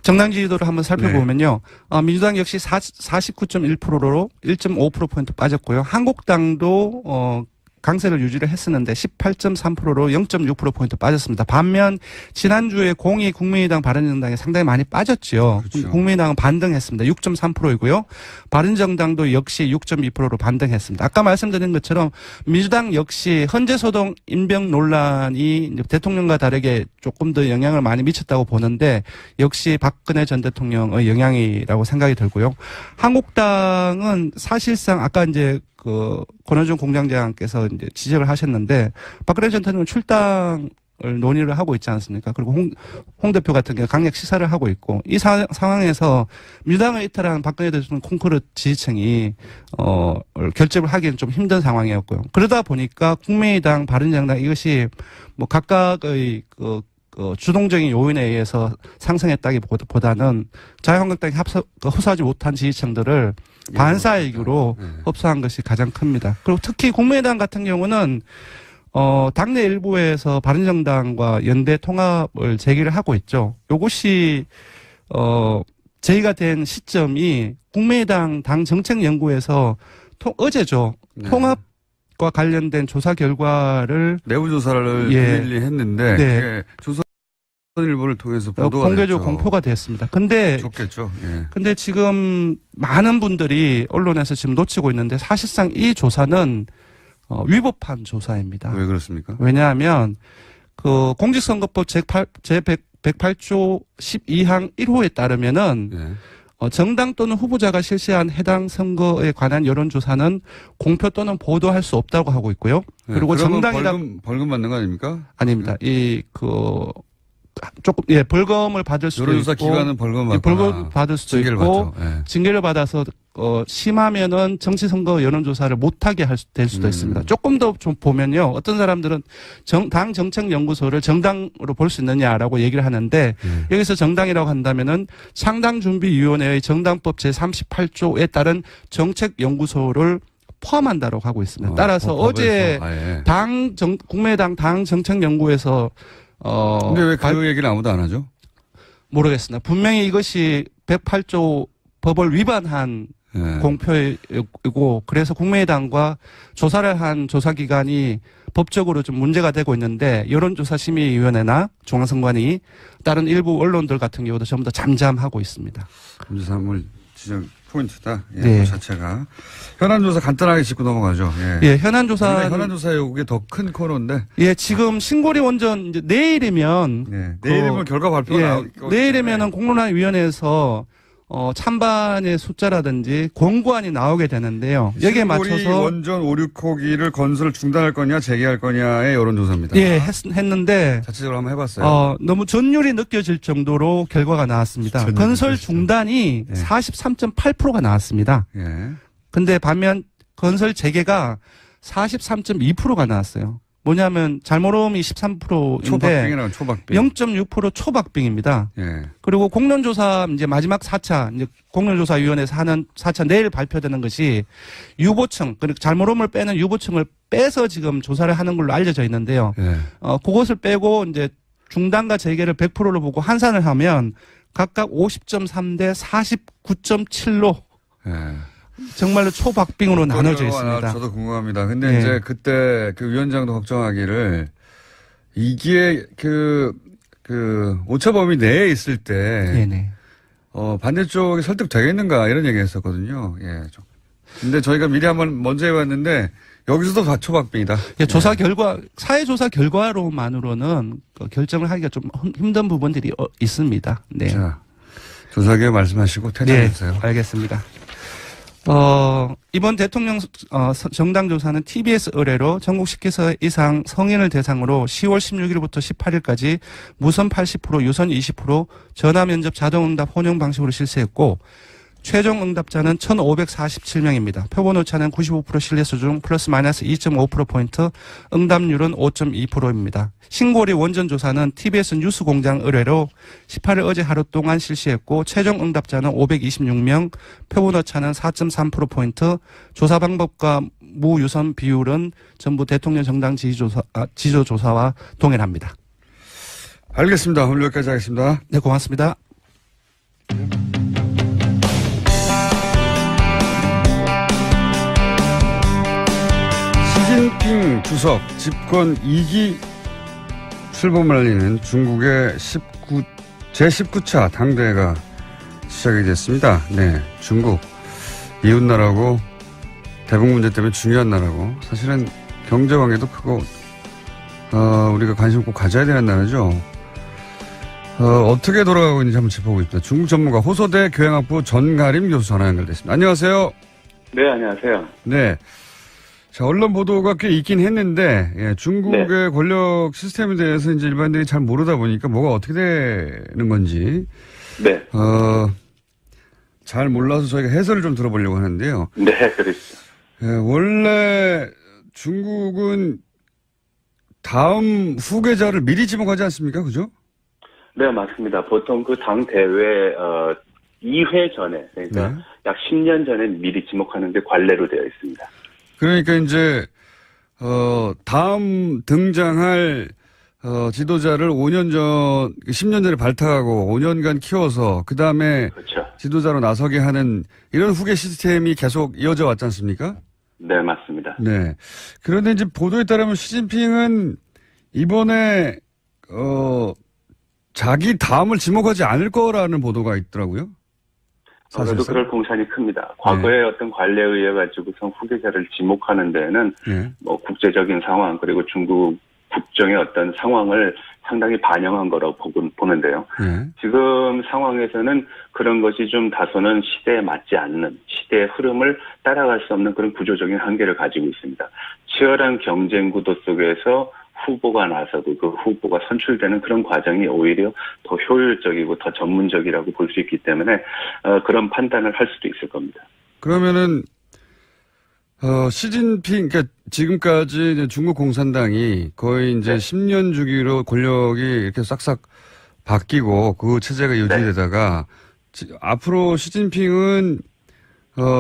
정당 지지도를 한번 살펴보면요. 네. 민주당 역시 49.1%로 1.5%포인트 빠졌고요. 한국당도 강세를 유지를 했었는데 18.3%로 0.6%포인트 빠졌습니다. 반면 지난주에 공이 국민의당 바른정당이 상당히 많이 빠졌죠. 그렇죠. 국민의당은 반등했습니다. 6.3%이고요. 바른정당도 역시 6.2%로 반등했습니다. 아까 말씀드린 것처럼 민주당 역시 헌재소동 인병 논란이 대통령과 다르게 조금 더 영향을 많이 미쳤다고 보는데 역시 박근혜 전 대통령의 영향이라고 생각이 들고요. 한국당은 사실상 아까 이제 권호중 공장장께서 이제 지적을 하셨는데 박근혜 전 대통령 출당을 논의를 하고 있지 않습니까? 그리고 홍 대표 같은 경우 강력 시사를 하고 있고 이 상황에서 민주당을 이탈한 박근혜 대통령 콩쿠르 지지층이 결집을 하기는 좀 힘든 상황이었고요. 그러다 보니까 국민의당, 바른정당 이것이 뭐 각각의 주동적인 요인에 의해서 상승했다기보다는 자유한국당이 흡수하지 못한 지지층들을 반사이익으로 흡수한 것이 가장 큽니다. 그리고 특히 국민의당 같은 경우는 당내 일부에서 바른정당과 연대 통합을 제기를 하고 있죠. 이것이 제의가 된 시점이 국민의당 당 정책연구에서 어제죠. 네. 통합과 관련된 조사 결과를 내부 조사를 예. 비밀리 했는데 네. 그게 조선일보를 통해서 보도가 공개적으로 됐죠. 공표가 됐습니다. 근데 좋겠죠. 예. 근데 지금 많은 분들이 언론에서 지금 놓치고 있는데 사실상 이 조사는 위법한 조사입니다. 왜 그렇습니까? 왜냐하면 그 공직선거법 제108조 12항 1호에 따르면은 예. 정당 또는 후보자가 실시한 해당 선거에 관한 여론조사는 공표 또는 보도할 수 없다고 하고 있고요. 예. 그리고 그러면 정당이라 벌금 받는 거 아닙니까? 아닙니다. 조금 벌금을 받을 수도 여론조사 있고 기관은 벌금 받거나 벌금 받을 수도 징계를 있고 받죠. 예. 징계를 받아서 심하면은 정치선거 여론조사를 못하게 될 수도 있습니다. 조금 더 좀 보면요. 어떤 사람들은 당 정책연구소를 정당으로 볼 수 있느냐라고 얘기를 하는데 여기서 정당이라고 한다면은 창당준비위원회의 정당법 제38조에 따른 정책연구소를 포함한다고 하고 있습니다. 따라서 어제 국민의당 당 정책연구에서 근데 왜 그 얘기를 아무도 안 하죠? 모르겠습니다. 분명히 이것이 108조 법을 위반한 예. 공표이고 그래서 국민의당과 조사를 한 조사기관이 법적으로 좀 문제가 되고 있는데 여론조사심의위원회나 중앙선관위 다른 일부 언론들 같은 경우도 전부 다 잠잠하고 있습니다. 문제삼을 지적 포인트다. 예, 네. 그 자체가. 현안조사 간단하게 짚고 넘어가죠. 예. 예, 현안조사. 현안조사 요게 더 큰 코너인데. 예, 지금 신고리 원전 이제 내일이면. 네. 내일이면 결과 발표가 나올 거예요. 내일이면은 공론화위원회에서 찬반의 숫자라든지 공고안이 나오게 되는데요. 여기에 맞춰서 원전 5, 6호기를 건설 중단할 거냐 재개할 거냐의 여론조사입니다. 예, 했는데 자체적으로 한번 해봤어요. 너무 전율이 느껴질 정도로 결과가 나왔습니다. 건설 중단이 네. 43.8%가 나왔습니다. 예. 근데 반면 건설 재개가 43.2%가 나왔어요. 뭐냐면 잘못음이 13%인데 초박빙이라고 초박빙. 0.6% 초박빙입니다. 예. 그리고 공론조사 이제 마지막 4차 이제 공론조사위원회에서 하는 4차 내일 발표되는 것이 유보층 그리고 잘못음을 빼는 유보층을 빼서 지금 조사를 하는 걸로 알려져 있는데요. 예. 그것을 빼고 이제 중단과 재개를 100%로 보고 환산을 하면 각각 50.3 대 49.7로 예. 정말로 초박빙으로 나눠져 있습니다. 저도 궁금합니다. 근데 예. 이제 그때 그 위원장도 걱정하기를 이게 그 오차 범위 내에 있을 때 네네. 반대쪽이 설득되겠는가 이런 얘기 했었거든요. 예. 근데 저희가 미리 한번 먼저 해봤는데 여기서도 초박빙이다. 예, 조사 결과, 사회조사 결과로만으로는 결정을 하기가 좀 힘든 부분들이 있습니다. 네. 자, 조사기에 말씀하시고 네, 퇴장해주세요. 알겠습니다. 이번 대통령 정당 조사는 TBS 의뢰로 전국 10개서 이상 성인을 대상으로 10월 16일부터 18일까지 무선 80%, 유선 20%, 전화 면접 자동응답 혼용 방식으로 실시했고 최종 응답자는 1,547명입니다. 표본 오차는 95% 신뢰수 중 플러스 마이너스 2.5%포인트, 응답률은 5.2%입니다. 신고리 원전 조사는 TBS 뉴스공장 의뢰로 18일 어제 하루 동안 실시했고 최종 응답자는 526명, 표본 오차는 4.3%포인트, 조사 방법과 무유선 비율은 전부 대통령 정당 지지조사와 동일합니다. 알겠습니다. 오늘 여기까지 하겠습니다. 네, 고맙습니다. 시진핑 주석 집권 2기 출범을 알리는 중국의 제19차 당대회가 시작이 됐습니다. 네, 중국 이웃나라고 대북 문제 때문에 중요한 나라고 사실은 경제 관계도 크고 우리가 관심 꼭 가져야 되는 나라죠. 어떻게 돌아가고 있는지 한번 짚어보겠습니다. 중국 전문가 호서대 교양학부 전가림 교수 전화 연결됐습니다. 안녕하세요. 네, 안녕하세요. 네. 자, 언론 보도가 꽤 있긴 했는데, 예, 중국의 네. 권력 시스템에 대해서 이제 일반인들이 잘 모르다 보니까 뭐가 어떻게 되는 건지, 네. 잘 몰라서 저희가 해설을 좀 들어보려고 하는데요. 네, 그렇죠. 예, 원래 중국은 다음 후계자를 미리 지목하지 않습니까? 그죠? 네, 맞습니다. 보통 그 당 대회 2회 전에, 그러니까 네. 약 10년 전에 미리 지목하는 게 관례로 되어 있습니다. 그러니까 이제, 다음 등장할, 지도자를 10년 전에 발탁하고 5년간 키워서 그 다음에 그렇죠. 지도자로 나서게 하는 이런 후계 시스템이 계속 이어져 왔지 않습니까? 네, 맞습니다. 네. 그런데 이제 보도에 따르면 시진핑은 이번에, 자기 다음을 지목하지 않을 거라는 보도가 있더라고요. 아무래도 그럴 공산이 큽니다. 과거에 어떤 관례에 의해 가지고선 후계자를 지목하는 데에는 네. 뭐 국제적인 상황 그리고 중국 국정의 어떤 상황을 상당히 반영한 거라고 보는데요. 네. 지금 상황에서는 그런 것이 좀 다소는 시대에 맞지 않는 시대의 흐름을 따라갈 수 없는 그런 구조적인 한계를 가지고 있습니다. 치열한 경쟁 구도 속에서 후보가 나서고 그 후보가 선출되는 그런 과정이 오히려 더 효율적이고 더 전문적이라고 볼 수 있기 때문에 그런 판단을 할 수도 있을 겁니다. 그러면은 시진핑 그러니까 지금까지 이제 중국 공산당이 거의 이제 네. 10년 주기로 권력이 이렇게 싹싹 바뀌고 그 체제가 유지되다가 앞으로 시진핑은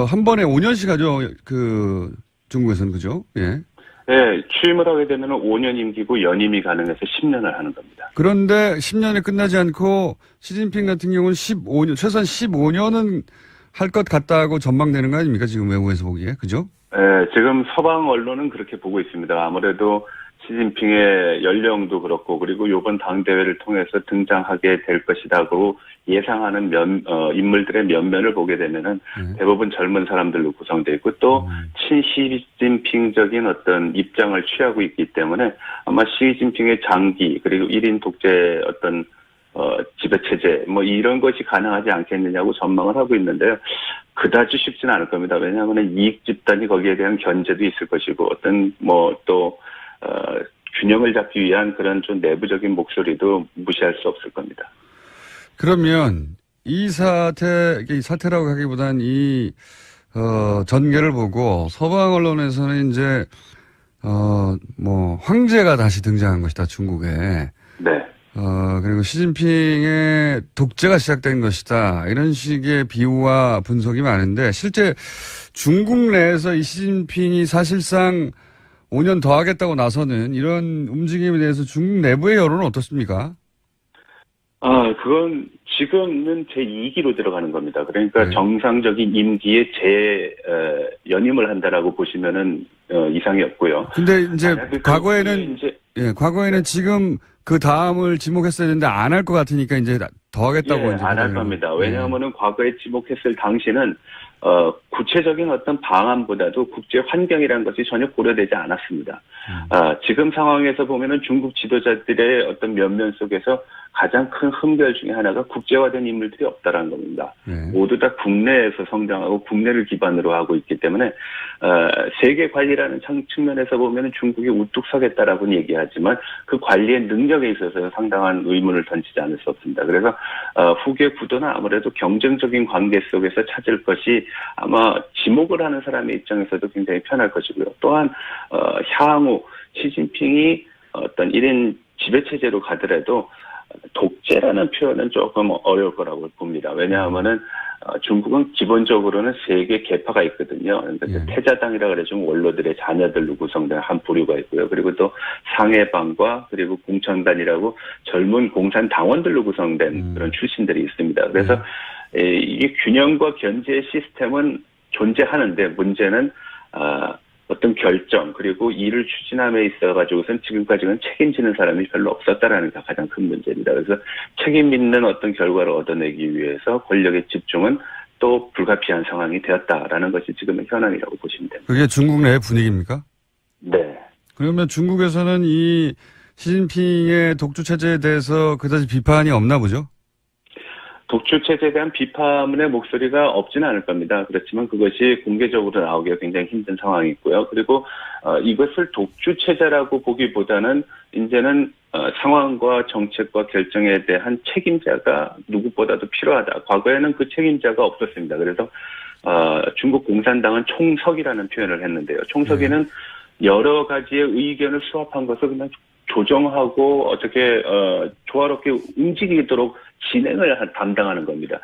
한 번에 5년씩 하죠. 그 중국에서는 그죠? 예. 네, 취임을 하게 되면 5년 임기고 연임이 가능해서 10년을 하는 겁니다. 그런데 10년에 끝나지 않고 시진핑 같은 경우는 15년, 최소한 15년은 할 것 같다고 전망되는 거 아닙니까? 지금 외국에서 보기에. 그죠? 네, 지금 서방 언론은 그렇게 보고 있습니다. 아무래도 시진핑의 연령도 그렇고 그리고 이번 당대회를 통해서 등장하게 될 것이라고 예상하는 인물들의 면면을 보게 되면은 대부분 젊은 사람들로 구성되어 있고 또 친시진핑적인 어떤 입장을 취하고 있기 때문에 아마 시진핑의 장기 그리고 1인 독재 어떤 지배체제, 이런 것이 가능하지 않겠느냐고 전망을 하고 있는데요. 그다지 쉽지는 않을 겁니다. 왜냐하면 이익 집단이 거기에 대한 견제도 있을 것이고, 어떤, 균형을 잡기 위한 그런 좀 내부적인 목소리도 무시할 수 없을 겁니다. 그러면 이 사태라고 하기보단 전개를 보고 서방 언론에서는 이제, 황제가 다시 등장한 것이다, 중국에. 네. 그리고 시진핑의 독재가 시작된 것이다. 이런 식의 비유와 분석이 많은데, 실제 중국 내에서 이 시진핑이 사실상 5년 더 하겠다고 나서는 이런 움직임에 대해서 중국 내부의 여론은 어떻습니까? 그건 지금은 제2기로 들어가는 겁니다. 그러니까 네. 정상적인 임기에 연임을 한다라고 보시면은 이상이 없고요. 근데 이제 과거에는 과거에는 지금 그 다음을 지목했어야 되는데 안 할 것 같으니까 이제 더 하겠다고 이제 안 할 그러는 겁니다. 왜냐하면은 과거에 지목했을 당시는 구체적인 어떤 방안보다도 국제 환경이라는 것이 전혀 고려되지 않았습니다. 지금 상황에서 보면은 중국 지도자들의 어떤 면면 속에서 가장 큰 흠결 중에 하나가 국제화된 인물들이 없다라는 겁니다. 네. 모두 다 국내에서 성장하고 국내를 기반으로 하고 있기 때문에 세계 관리라는 측면에서 보면은 중국이 우뚝 서겠다라고는 얘기하지만 그 관리의 능력에 있어서 상당한 의문을 던지지 않을 수 없습니다. 그래서 후계 구도는 아무래도 경쟁적인 관계 속에서 찾을 것이 아마 지목을 하는 사람의 입장에서도 굉장히 편할 것이고요. 또한 향후 시진핑이 어떤 1인 지배체제로 가더라도 독재라는 표현은 조금 어려울 거라고 봅니다. 왜냐하면은 중국은 기본적으로는 세 개 계파가 있거든요. 그러니까 태자당이라 그래서 원로들의 자녀들로 구성된 한 부류가 있고요. 그리고 또 상해방과 그리고 공천단이라고 젊은 공산 당원들로 구성된 그런 출신들이 있습니다. 그래서 이게 균형과 견제 시스템은 존재하는데 문제는 어떤 결정 그리고 일을 추진함에 있어가지고선 지금까지는 책임지는 사람이 별로 없었다라는 게 가장 큰 문제입니다. 그래서 책임 있는 어떤 결과를 얻어내기 위해서 권력의 집중은 또 불가피한 상황이 되었다라는 것이 지금의 현황이라고 보시면 됩니다. 그게 중국 내의 분위기입니까? 네. 그러면 중국에서는 이 시진핑의 독주 체제에 대해서 그다지 비판이 없나 보죠? 독주 체제에 대한 비판의 목소리가 없지는 않을 겁니다. 그렇지만 그것이 공개적으로 나오기가 굉장히 힘든 상황이 있고요. 그리고 이것을 독주 체제라고 보기보다는 이제는 상황과 정책과 결정에 대한 책임자가 누구보다도 필요하다. 과거에는 그 책임자가 없었습니다. 그래서 중국 공산당은 총석이라는 표현을 했는데요. 총석에는 여러 가지의 의견을 수합한 것을 그냥 조정하고 어떻게 조화롭게 움직이도록 진행을 담당하는 겁니다.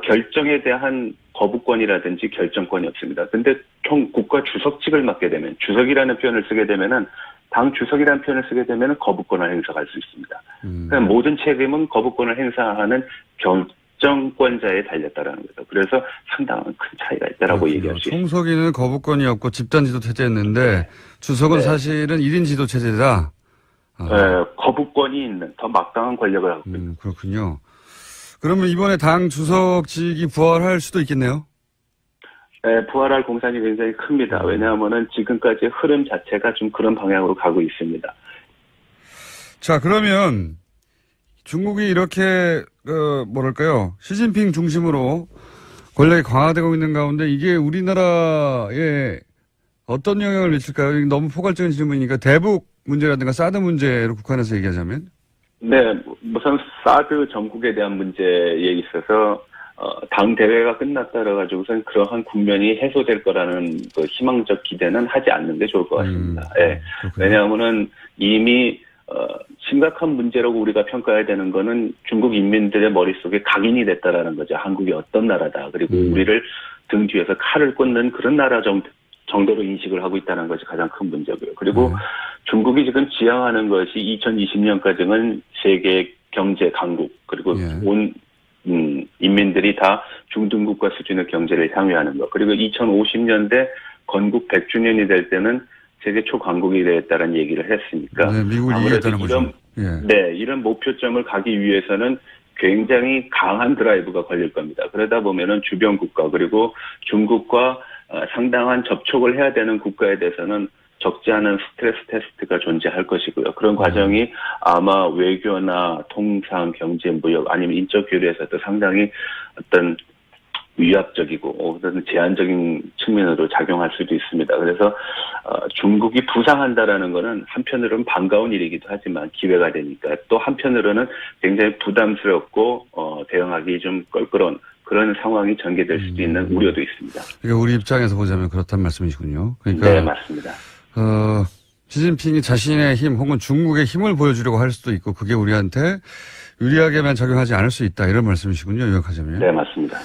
결정에 대한 거부권이라든지 결정권이 없습니다. 근데 국가 주석직을 맡게 되면 주석이라는 표현을 쓰게 되면은 당 주석이라는 표현을 쓰게 되면은 거부권을 행사할 수 있습니다. 그러니까 모든 책임은 거부권을 행사하는 결정권자에 달렸다라는 거죠. 그래서 상당한 큰 차이가 있다라고 얘기할 수 있습니다. 총석이는 거부권이 없고 집단 지도 체제였는데 주석은 사실은 1인 지도 체제다. 거부권이 있는 더 막강한 권력을 하고 있는. 그렇군요. 그러면 이번에 당 주석직이 부활할 수도 있겠네요. 네, 부활할 공산이 굉장히 큽니다. 왜냐하면은 지금까지 흐름 자체가 좀 그런 방향으로 가고 있습니다. 자, 그러면 중국이 이렇게 시진핑 중심으로 권력이 강화되고 있는 가운데 이게 우리나라에 어떤 영향을 미칠까요? 너무 포괄적인 질문이니까 대북 문제라든가 사드 문제로 국한해서 얘기하자면? 네, 우선 사드 전국에 대한 문제에 있어서 당 대회가 끝났다라 가지고선 그러한 국면이 해소될 거라는 그 희망적 기대는 하지 않는 게 좋을 것 같습니다. 네. 왜냐하면은 이미 심각한 문제라고 우리가 평가해야 되는 거는 중국 인민들의 머릿속에 각인이 됐다라는 거죠. 한국이 어떤 나라다. 그리고 우리를 등 뒤에서 칼을 꽂는 그런 나라 정도로 인식을 하고 있다는 것이 가장 큰 문제고요. 그리고 중국이 지금 지향하는 것이 2020년까지는 세계 경제 강국 그리고 온 인민들이 다 중등국가 수준의 경제를 향유하는 것. 그리고 2050년대 건국 100주년이 될 때는 세계 초강국이 되겠다는 얘기를 했으니까 미국을 이해했다는 거죠. 이런 목표점을 가기 위해서는 굉장히 강한 드라이브가 걸릴 겁니다. 그러다 보면은 주변 국가 그리고 중국과 상당한 접촉을 해야 되는 국가에 대해서는 적지 않은 스트레스 테스트가 존재할 것이고요. 그런 과정이 아마 외교나 통상, 경제, 무역 아니면 인적 교류에서도 상당히 어떤 위압적이고 어떤 제한적인 측면으로 작용할 수도 있습니다. 그래서 중국이 부상한다라는 거는 한편으로는 반가운 일이기도 하지만 기회가 되니까 또 한편으로는 굉장히 부담스럽고 대응하기 좀 껄끄러운 그런 상황이 전개될 수도 있는 우려도 있습니다. 그러니까 우리 입장에서 보자면 그렇단 말씀이시군요. 그러니까 네, 맞습니다. 시진핑이 자신의 힘 혹은 중국의 힘을 보여주려고 할 수도 있고 그게 우리한테 유리하게만 작용하지 않을 수 있다 이런 말씀이시군요. 요약하자면. 네, 맞습니다.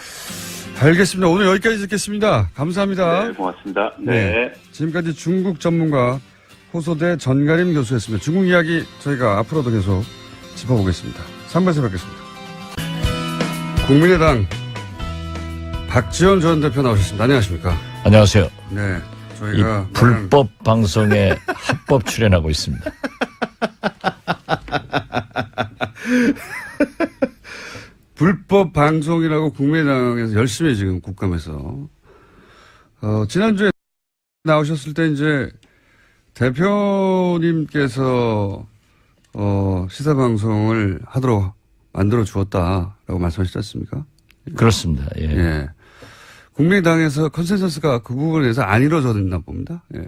알겠습니다. 오늘 여기까지 듣겠습니다. 감사합니다. 네, 고맙습니다. 네. 지금까지 중국 전문가 호소대 전가림 교수였습니다. 중국 이야기 저희가 앞으로도 계속 짚어보겠습니다. 3부에서 뵙겠습니다. 국민의당 박지원 전 대표 나오셨습니다. 안녕하십니까? 안녕하세요. 네. 이 저희가 불법 방송에 합법 출연하고 있습니다. 불법 방송이라고 국민의당에서 열심히 지금 국감에서 지난주에 나오셨을 때 이제 대표님께서 시사 방송을 하도록 만들어 주었다라고 말씀하시지 않습니까? 그렇습니다. 예. 예. 국민의당에서 컨센서스가 그 부분에 대해서 안 이루어졌나 봅니다. 예.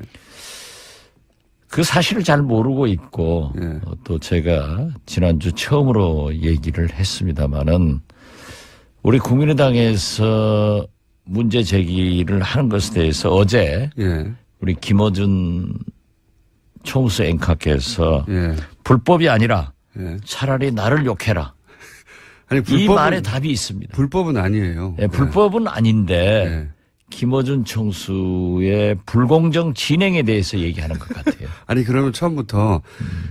그 사실을 잘 모르고 있고 예. 또 제가 지난주 처음으로 얘기를 했습니다마는 우리 국민의당에서 문제 제기를 하는 것에 대해서 어제 예. 우리 김어준 총수 앵커께서 예. 불법이 아니라 예. 차라리 나를 욕해라. 아니 이 말에 답이 있습니다. 불법은 아니에요. 예, 불법은 아닌데 예. 김어준 총수의 불공정 진행에 대해서 얘기하는 것 같아요. 아니 그러면 처음부터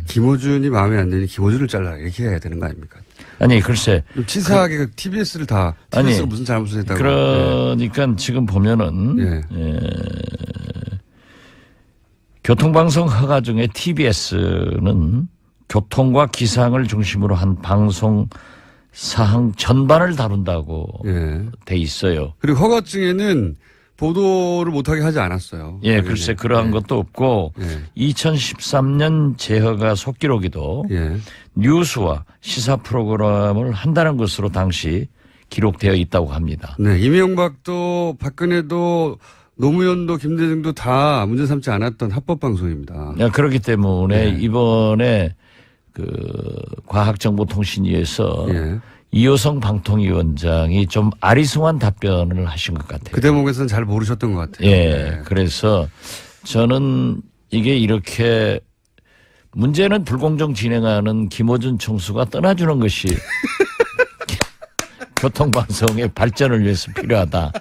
김호준이 마음에 안 드니 김호준을 잘라 이렇게 해야 되는 거 아닙니까? 아니 글쎄 좀 치사하게 TBS를 다 TBS가 아니, 무슨 잘못을 했다고? 그러니까 지금 보면은 예. 교통방송 허가 중에 TBS는 교통과 기상을 중심으로 한 방송 사항 전반을 다룬다고 예. 돼 있어요. 그리고 허가증에는 보도를 못하게 하지 않았어요. 예, 글쎄 그러한 예. 것도 없고 예. 2013년 재허가 속기록에도 예. 뉴스와 시사 프로그램을 한다는 것으로 당시 기록되어 있다고 합니다. 네, 이명박도 박근혜도 노무현도 김대중도 다 문제 삼지 않았던 합법 방송입니다. 그렇기 때문에 네. 이번에 그 과학정보통신위에서 예. 이호성 방통위원장이 좀 아리송한 답변을 하신 것 같아요. 그 대목에서는 잘 모르셨던 것 같아요. 예. 네. 그래서 저는 이게 이렇게 문제는 불공정 진행하는 김어준 총수가 떠나주는 것이 교통방송의 발전을 위해서 필요하다.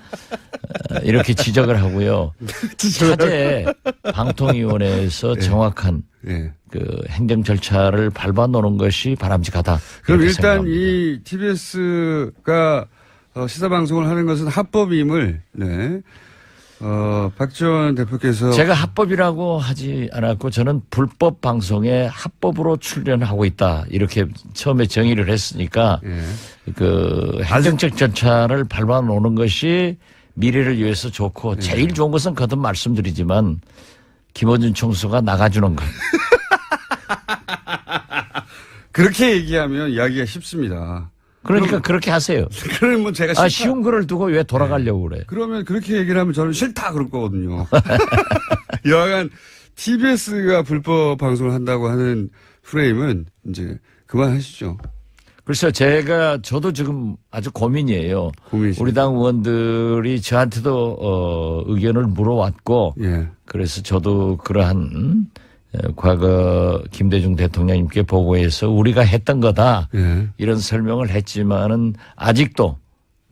이렇게 지적을 하고요. 차제 방통위원회에서 정확한 예. 그 행정 절차를 밟아놓는 것이 바람직하다. 그럼 이렇게 일단 생각합니다. 이 TBS가 시사 방송을 하는 것은 합법임을 네. 박지원 대표께서 제가 합법이라고 하지 않았고 저는 불법 방송에 합법으로 출연하고 있다. 이렇게 처음에 정의를 했으니까 예. 그 행정적 절차를 밟아놓는 것이 미래를 위해서 좋고 제일 좋은 것은 거듭 말씀드리지만 김어준 총수가 나가주는 것. 그렇게 얘기하면 이야기가 쉽습니다. 그러니까 그렇게 하세요. 그러면 제가 싫다. 쉬운 거를 두고 왜 돌아가려고 그래. 그러면 그렇게 얘기를 하면 저는 싫다 그럴 거거든요. 여하간 TBS가 불법 방송을 한다고 하는 프레임은 이제 그만하시죠. 글쎄요, 저도 지금 아주 고민이에요. 고민이십니까? 우리 당 의원들이 저한테도 의견을 물어왔고, 예. 그래서 저도 그러한 과거 김대중 대통령님께 보고해서 우리가 했던 거다 예. 이런 설명을 했지만은 아직도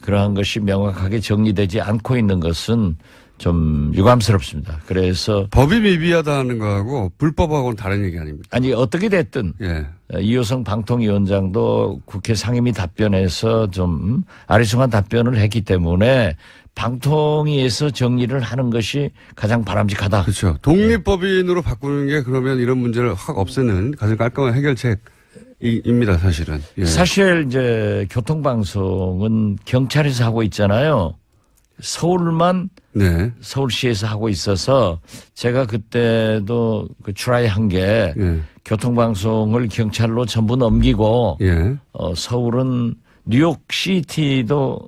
그러한 것이 명확하게 정리되지 않고 있는 것은 좀 유감스럽습니다. 그래서 법이 미비하다는 거하고 불법하고는 다른 얘기 아닙니까? 아니 어떻게 됐든 예. 이호성 방통위원장도 국회 상임위 답변에서 좀 아리송한 답변을 했기 때문에 방통위에서 정리를 하는 것이 가장 바람직하다. 그렇죠. 독립법인으로 바꾸는 게 그러면 이런 문제를 확 없애는 가장 깔끔한 해결책입니다, 사실은. 예. 사실 이제 교통방송은 경찰에서 하고 있잖아요. 서울만 네. 서울시에서 하고 있어서 제가 그때도 그 트라이 한 게 예. 교통방송을 경찰로 전부 넘기고 예. 서울은 뉴욕시도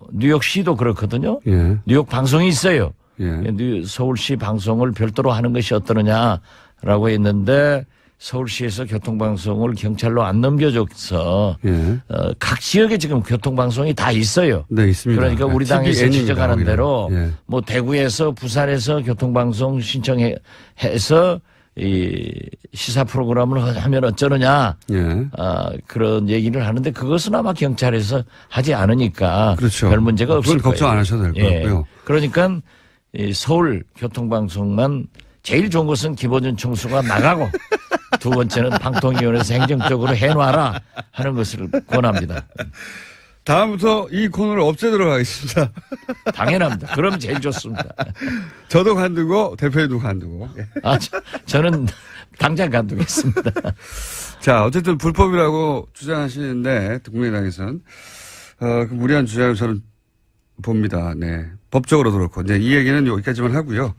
그렇거든요. 예. 뉴욕 방송이 있어요. 예. 서울시 방송을 별도로 하는 것이 어떠느냐라고 했는데 서울시에서 교통방송을 경찰로 안 넘겨줘서 예. 각 지역에 지금 교통방송이 다 있어요. 네, 있습니다. 그러니까 우리 당에서 TVN입니다, 지적하는 거기는. 대로 예. 뭐 대구에서 부산에서 교통방송 신청해서 이 시사 프로그램을 하면 어쩌느냐 예. 그런 얘기를 하는데 그것은 아마 경찰에서 하지 않으니까 그렇죠. 별 문제가 없을 그건 걱정 거예요. 안 하셔도 될 것 예. 같고요. 그러니까 이 서울 교통방송만 제일 좋은 것은 김어준 총수가 나가고 두 번째는 방통위원회에서 행정적으로 해놔라 하는 것을 권합니다. 다음부터 이 코너를 없애도록 하겠습니다. 당연합니다. 그럼 제일 좋습니다. 저도 간두고 대표님도 간두고. 예. 저는 당장 간두겠습니다. 자, 어쨌든 불법이라고 주장하시는데 국민의당에서는 그 무리한 주장을 저는 봅니다. 네, 법적으로도 그렇고 이제 이 얘기는 여기까지만 하고요.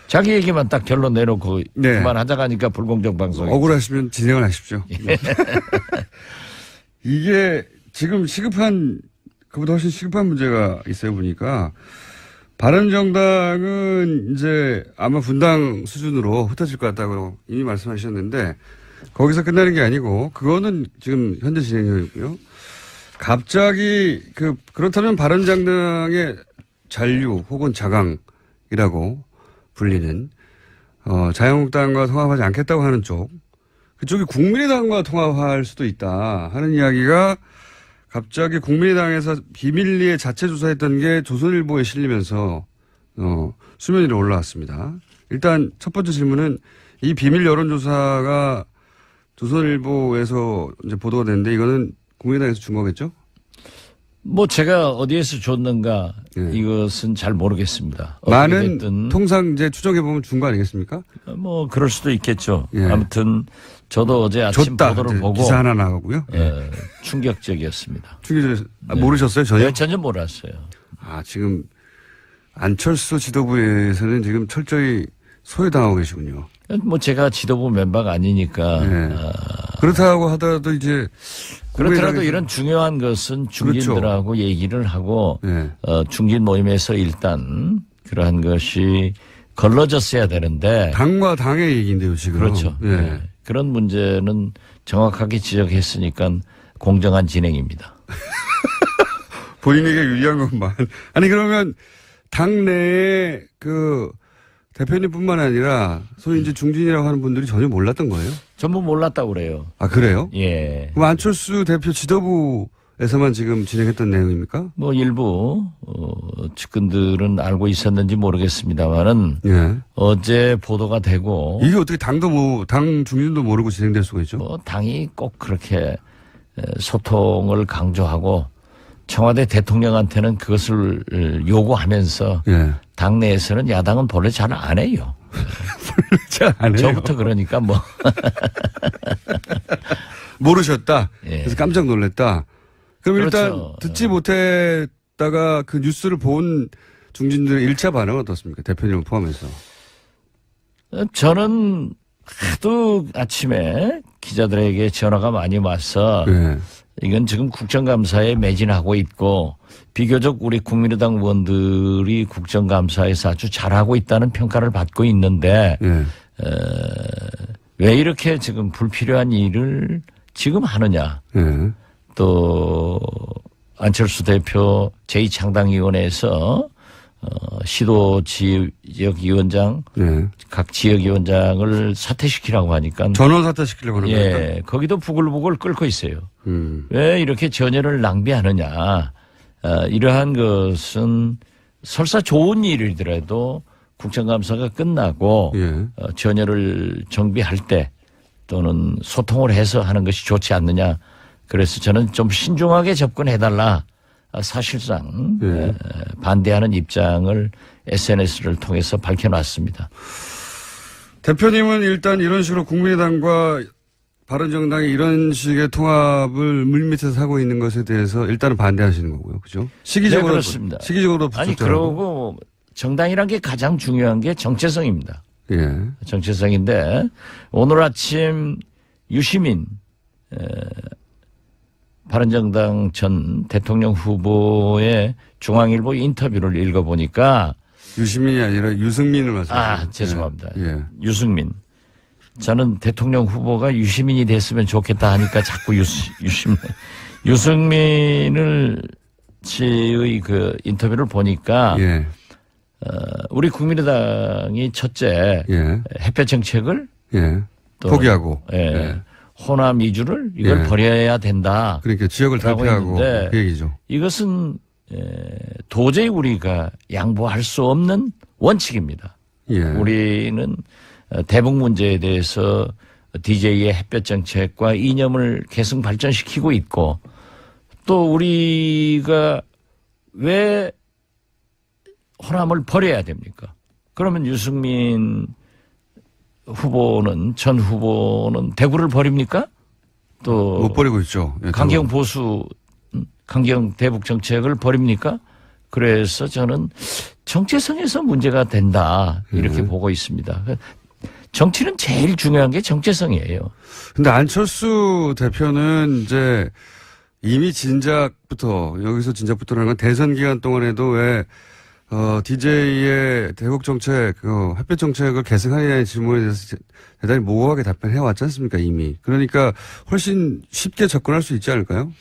자기 얘기만 딱 결론 내놓고 네. 그만하자고 하니까 불공정 방송. 억울하시면 진행을 하십시오. 예. 이게 지금 시급한 그보다 훨씬 시급한 문제가 있어요 보니까 바른정당은 이제 아마 분당 수준으로 흩어질 것 같다고 이미 말씀하셨는데 거기서 끝나는 게 아니고 그거는 지금 현재 진행형이고요. 갑자기 그렇다면 바른정당의 잔류 혹은 자강이라고 불리는 자유한국당과 통합하지 않겠다고 하는 쪽 그쪽이 국민의당과 통합할 수도 있다 하는 이야기가 갑자기 국민의당에서 비밀리에 자체 조사했던 게 조선일보에 실리면서 수면 위로 올라왔습니다. 일단 첫 번째 질문은 이 비밀 여론조사가 조선일보에서 이제 보도가 됐는데 이거는 국민의당에서 준 거겠죠? 뭐 제가 어디에서 줬는가 예. 이것은 잘 모르겠습니다. 어떻게 많은 됐든 통상 이제 추정해 보면 준 거 아니겠습니까? 뭐 그럴 수도 있겠죠. 예. 아무튼 저도 어제 아침 줬다. 보도를 이제 보고 기사 하나 나가고요. 충격적이었습니다. 모르셨어요 전혀? 네, 전혀 몰랐어요. 아 지금 안철수 지도부에서는 지금 철저히 소외당하고 계시군요. 뭐 제가 지도부 멤버가 아니니까 네. 그렇다고 하더라도 이제 그렇더라도 국민의당에서- 이런 중요한 것은 중진들하고 얘기를 하고 네. 중진 모임에서 일단 그러한 것이 걸러졌어야 되는데 당과 당의 얘기인데요 지금. 그렇죠. 예. 네. 그런 문제는 정확하게 지적했으니까 공정한 진행입니다. 본인에게 유리한 것만. 아니 그러면 당 내에 대표님뿐만 아니라 소위 이제 중진이라고 하는 분들이 전혀 몰랐던 거예요? 전부 몰랐다고 그래요. 아 그래요? 예. 그럼 안철수 대표 지도부에서만 지금 진행했던 내용입니까? 뭐 일부 측근들은 알고 있었는지 모르겠습니다만은 예. 어제 보도가 되고 이게 어떻게 당 중진도 모르고 진행될 수가 있죠? 뭐 당이 꼭 그렇게 소통을 강조하고 청와대 대통령한테는 그것을 요구하면서 예. 당내에서는 야당은 본래 잘 안 해요. 잘 안 해요. 저부터 그러니까 뭐 모르셨다. 예. 그래서 깜짝 놀랐다. 그럼 일단 그렇죠. 듣지 못했다가 그 뉴스를 본 중진들의 1차 반응은 어떻습니까? 대표님을 포함해서. 저는 하도 아침에 기자들에게 전화가 많이 와서 예. 이건 지금 국정감사에 매진하고 있고 비교적 우리 국민의당 의원들이 국정감사에서 아주 잘하고 있다는 평가를 받고 있는데 예. 왜 이렇게 지금 불필요한 일을 지금 하느냐. 예. 또 안철수 대표 제2창당위원회에서 시도 지역위원장 예. 각 지역위원장을 사퇴시키라고 하니까 전원 사퇴시키려고 하는 겁니까? 예, 거기도 부글부글 끓고 있어요. 왜 이렇게 전열을 낭비하느냐. 이러한 것은 설사 좋은 일이더라도 국정감사가 끝나고 예. 전열을 정비할 때 또는 소통을 해서 하는 것이 좋지 않느냐. 그래서 저는 좀 신중하게 접근해달라. 사실상 예. 반대하는 입장을 SNS를 통해서 밝혀놨습니다. 대표님은 일단 이런 식으로 국민의당과 바른정당이 이런 식의 통합을 물밑에서 하고 있는 것에 대해서 일단은 반대하시는 거고요. 그죠? 시기적으로. 네, 그렇습니다. 시기적으로 아니, 그러고 정당이란 게 가장 중요한 게 정체성입니다. 예. 정체성인데 오늘 아침 유시민 바른정당 전 대통령 후보의 중앙일보 인터뷰를 읽어보니까 유시민이 아니라 유승민을 말씀하시죠. 죄송합니다. 예. 유승민. 저는 대통령 후보가 유시민이 됐으면 좋겠다 하니까 자꾸 유시민. 유승민을 씨의 그 인터뷰를 보니까 예. 우리 국민의당이 첫째 예. 햇볕 정책을 예. 또 포기하고. 예. 예. 호남 이주를 이걸 예. 버려야 된다. 그러니까 지역을 라고 탈피하고 했는데 그 얘기죠. 이것은 도저히 우리가 양보할 수 없는 원칙입니다. 예. 우리는 대북 문제에 대해서 DJ의 햇볕 정책과 이념을 계속 발전시키고 있고 또 우리가 왜 호남을 버려야 됩니까? 그러면 유승민 후보는 전 후보는 대구를 버립니까? 또 못 버리고 있죠. 예, 강경 보수 강경 대북 정책을 버립니까? 그래서 저는 정체성에서 문제가 된다 이렇게 보고 있습니다. 정치는 제일 중요한 게 정체성이에요. 근데 안철수 대표는 이제 이미 여기서 진작부터라는 건 대선 기간 동안에도 왜 DJ의 대북 정책, 햇볕 정책을 계승하느냐는 질문에 대해서 대단히 모호하게 답변해 왔지 않습니까, 이미. 그러니까 훨씬 쉽게 접근할 수 있지 않을까요?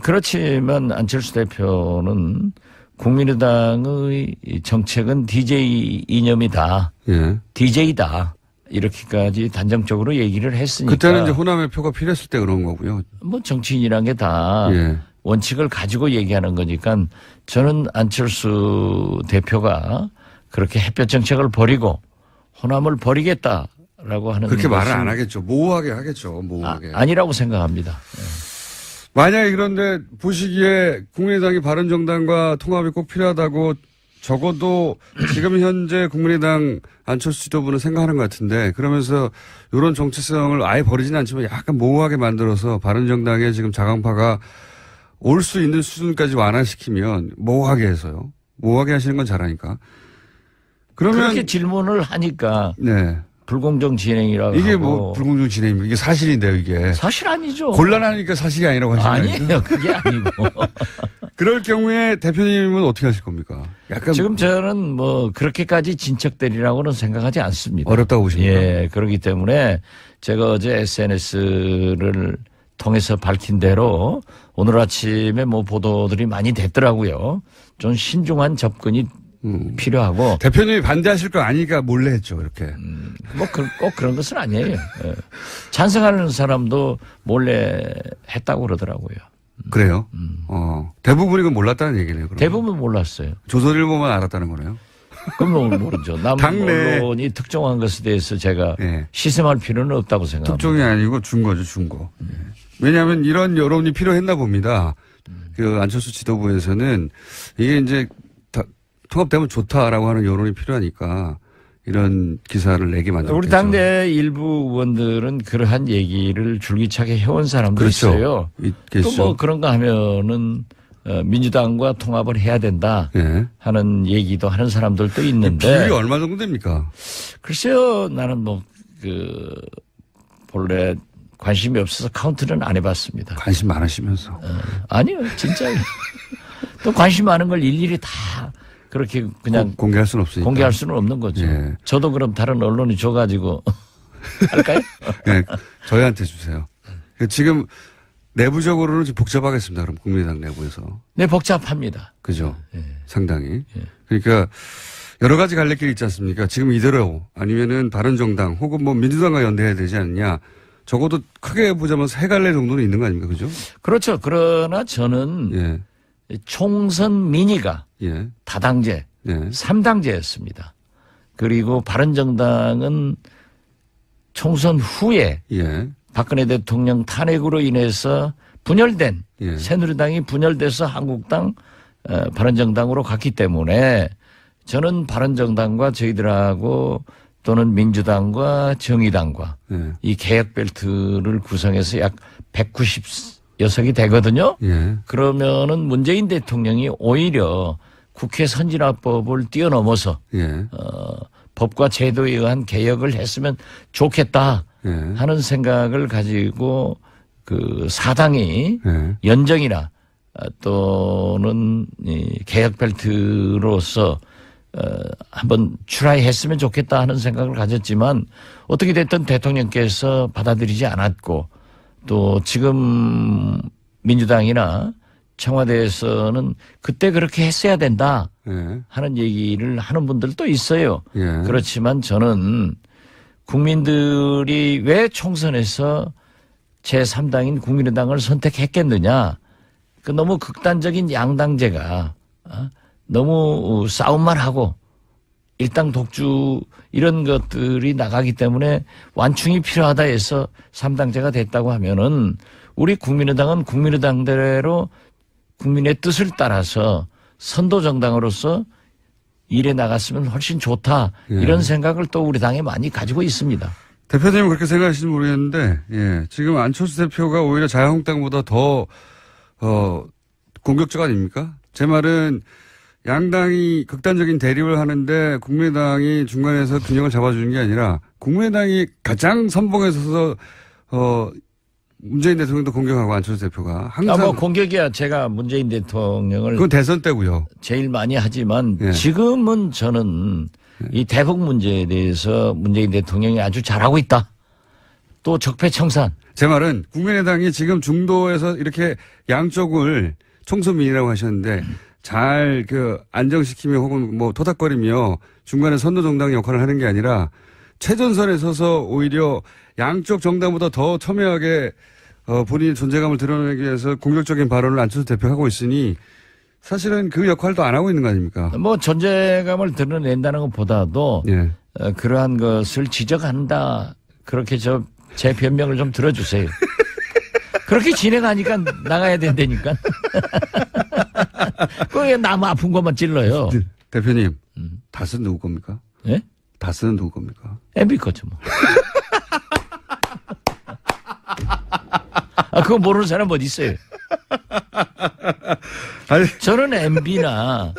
그렇지만 안철수 대표는 국민의당의 정책은 DJ 이념이다. 예. DJ다. 이렇게까지 단정적으로 얘기를 했으니까. 그때는 이제 호남의 표가 필요했을 때 그런 거고요. 뭐 정치인이란 게 다 예. 원칙을 가지고 얘기하는 거니까 저는 안철수 대표가 그렇게 햇볕 정책을 버리고 호남을 버리겠다라고 하는 그렇게 말을 것은 안 하겠죠. 모호하게 하겠죠. 모호하게. 아니라고 생각합니다. 만약에 그런데 보시기에 국민의당이 바른정당과 통합이 꼭 필요하다고 적어도 지금 현재 국민의당 안철수 지도부는 생각하는 것 같은데 그러면서 이런 정체성을 아예 버리지는 않지만 약간 모호하게 만들어서 바른정당의 지금 자강파가 올 수 있는 수준까지 완화시키면 모호하게 해서요. 모호하게 하시는 건 잘하니까. 그러면 그렇게 질문을 하니까 네. 불공정 진행이라고 이게 하고. 뭐 불공정 진행입니까? 이게 사실인데요, 이게. 사실 아니죠. 곤란하니까 사실이 아니라고 하시나요? 아니에요. 그게 아니고. 그럴 경우에 대표님은 어떻게 하실 겁니까? 약간 지금 저는 뭐 그렇게까지 진척되리라고는 생각하지 않습니다. 어렵다고 보십니까? 예, 그렇기 때문에 제가 어제 SNS를 통해서 밝힌 대로 오늘 아침에 뭐 보도들이 많이 됐더라고요. 좀 신중한 접근이 필요하고. 대표님이 반대하실 거 아니까 몰래 했죠, 이렇게. 뭐 꼭 그런 것은 아니에요. 예. 찬성하는 사람도 몰래 했다고 그러더라고요. 그래요? 대부분이 그건 몰랐다는 얘기네요, 그럼. 대부분 몰랐어요. 조선일보만 알았다는 거네요? 그건 모르죠. 남은 당내. 언론이 특정한 것에 대해서 제가 예. 시샘할 필요는 없다고 생각합니다. 특종이 아니고 준 거죠, 준 거. 예. 왜냐하면 이런 여론이 필요했나 봅니다. 그 안철수 지도부에서는 이게 이제 통합되면 좋다라고 하는 여론이 필요하니까 이런 기사를 내게 만들었죠. 우리 당내 일부 의원들은 그러한 얘기를 줄기차게 해온 사람도 그렇죠. 있어요. 있겠죠. 또 뭐 그런가 하면은 민주당과 통합을 해야 된다 예. 하는 얘기도 하는 사람들도 있는데. 비율이 얼마 정도 됩니까? 글쎄요, 나는 뭐 본래 관심이 없어서 카운트는 안 해봤습니다. 관심 많으시면서. 아니요, 진짜요. 또 관심 많은 걸 일일이 다 그렇게 그냥 공개할 수는 없으니까. 공개할 수는 없는 거죠. 예. 저도 그럼 다른 언론이 줘가지고 할까요? 네, 저희한테 주세요. 지금 내부적으로는 좀 복잡하겠습니다. 그럼 국민의당 내부에서. 네, 복잡합니다. 그죠? 예. 상당히. 그러니까 여러 가지 갈래길이 있지 않습니까? 지금 이대로 아니면은 바른정당 혹은 뭐 민주당과 연대해야 되지 않느냐. 적어도 크게 보자면 세 갈래 정도는 있는 거 아닙니까? 그죠? 그렇죠. 그러나 저는 예. 총선 민의가 예. 다당제, 예. 3당제였습니다. 그리고 바른정당은 총선 후에 예. 박근혜 대통령 탄핵으로 인해서 분열된 예. 새누리당이 분열돼서 한국당, 바른정당으로 갔기 때문에 저는 바른정당과 저희들하고 또는 민주당과 정의당과 예. 이 개혁 벨트를 구성해서 약 190여석이 되거든요. 예. 그러면은 문재인 대통령이 오히려 국회 선진화법을 뛰어넘어서 예. 법과 제도에 의한 개혁을 했으면 좋겠다 예. 하는 생각을 가지고 그 사당이 예. 연정이나 또는 이 개혁 벨트로서 한번 트라이했으면 좋겠다 하는 생각을 가졌지만 어떻게 됐든 대통령께서 받아들이지 않았고 또 지금 민주당이나 청와대에서는 그때 그렇게 했어야 된다 예. 하는 얘기를 하는 분들도 있어요. 예. 그렇지만 저는 국민들이 왜 총선에서 제3당인 국민의당을 선택했겠느냐. 그 너무 극단적인 양당제가 너무 싸움만 하고 일당 독주 이런 것들이 나가기 때문에 완충이 필요하다 해서 3당제가 됐다고 하면은 우리 국민의당은 국민의당대로 국민의 뜻을 따라서 선도정당으로서 일해 나갔으면 훨씬 좋다. 예. 이런 생각을 또 우리 당에 많이 가지고 있습니다. 대표님은 그렇게 생각하실지 모르겠는데, 예. 지금 안철수 대표가 오히려 자유한국당보다 더, 공격적 아닙니까? 제 말은 양당이 극단적인 대립을 하는데 국민의당이 중간에서 균형을 잡아주는 게 아니라 국민의당이 가장 선봉에 서서, 문재인 대통령도 공격하고 안철수 대표가 항상. 뭐 공격이야 제가 문재인 대통령을 그건 대선 때고요. 제일 많이 하지만 예. 지금은 저는 이 대북 문제에 대해서 문재인 대통령이 아주 잘하고 있다. 또 적폐청산. 제 말은 국민의당이 지금 중도에서 이렇게 양쪽을 총수민이라고 하셨는데 잘 안정시키며 혹은 뭐 토닥거리며 중간에 선도정당 역할을 하는 게 아니라 최전선에 서서 오히려 양쪽 정당보다 더 첨예하게 본인의 존재감을 드러내기 위해서 공격적인 발언을 안철수 대표가 하고 있으니 사실은 그 역할도 안 하고 있는 거 아닙니까? 뭐 존재감을 드러낸다는 것보다도 예. 그러한 것을 지적한다. 그렇게 제 변명을 좀 들어주세요. 그렇게 진행하니까 나가야 된다니까. 그게 나무 아픈 것만 찔러요. 대표님, 다스는 누구 겁니까? 예? 다스는 누구 겁니까? MB 거죠 뭐. 그거 모르는 사람 어디 있어요? 아니, 저는 MB나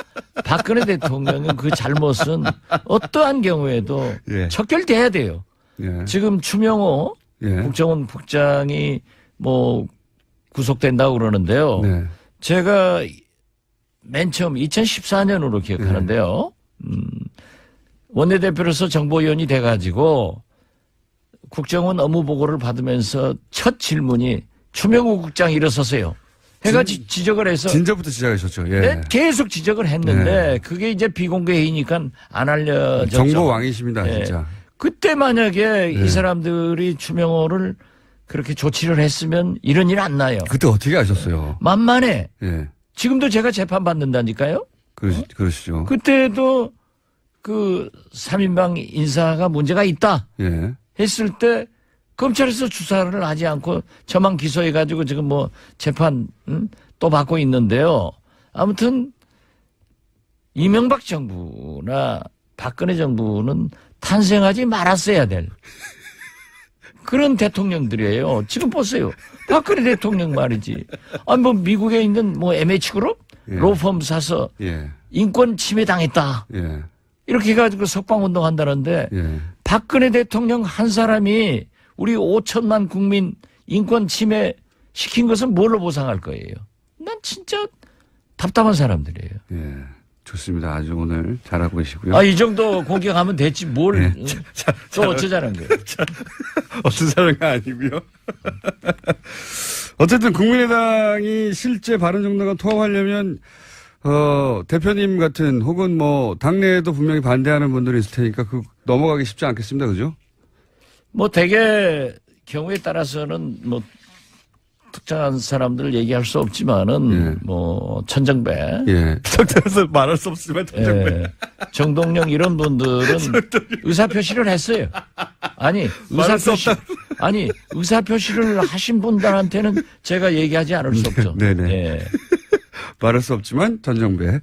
박근혜 대통령은 그 잘못은 어떠한 경우에도 예. 척결돼야 돼요. 예. 지금 추명호 예. 국정원 국장이 뭐 구속된다고 그러는데요. 네. 제가 맨 처음 2014년으로 기억하는데요. 원내대표로서 정보위원이 돼가지고 국정원 업무 보고를 받으면서 첫 질문이 추명호 국장이 일어서세요. 해가 지적을 해서 진저부터 시작하셨죠. 예. 네, 계속 지적을 했는데 그게 이제 비공개 회의니까 안 알려졌죠. 정보 왕이십니다, 예. 진짜. 그때 만약에 이 사람들이 추명호를 그렇게 조치를 했으면 이런 일 안 나요. 그때 어떻게 아셨어요? 만만해. 예. 지금도 제가 재판 받는다니까요. 그러시죠. 그때도 그 3인방 인사가 문제가 있다 예. 했을 때 검찰에서 수사를 하지 않고 저만 기소해가지고 지금 뭐 재판 또 받고 있는데요. 아무튼 이명박 정부나 박근혜 정부는 탄생하지 말았어야 될 그런 대통령들이에요. 지금 보세요. 박근혜 대통령 말이지. 아니 뭐 미국에 있는 뭐 MH그룹 예. 로펌 사서 예. 인권 침해 당했다. 예. 이렇게 해가지고 석방운동 한다는데 예. 박근혜 대통령 한 사람이 우리 5천만 국민 인권 침해 시킨 것은 뭘로 보상할 거예요? 난 진짜 답답한 사람들이에요. 예. 좋습니다. 아주 오늘 잘하고 계시고요. 이 정도 공격하면 됐지 뭘. 네. 또 어쩌자는 거예요. 어쩌자는 거 아니고요. 어쨌든 국민의당이 실제 바른정당과 통합하려면 대표님 같은 혹은 뭐 당내에도 분명히 반대하는 분들이 있을 테니까 그 넘어가기 쉽지 않겠습니다. 그죠? 뭐 대개 경우에 따라서는 뭐 특정한 사람들을 얘기할 수 없지만은 예. 뭐 천정배, 예. 특정해서 말할 수 없지만 예. 정동영 이런 분들은 의사표시를 했어요. 아니 의사표시를 하신 분들한테는 제가 얘기하지 않을 수 없죠. 네네. 예. 말할 수 없지만 전정배.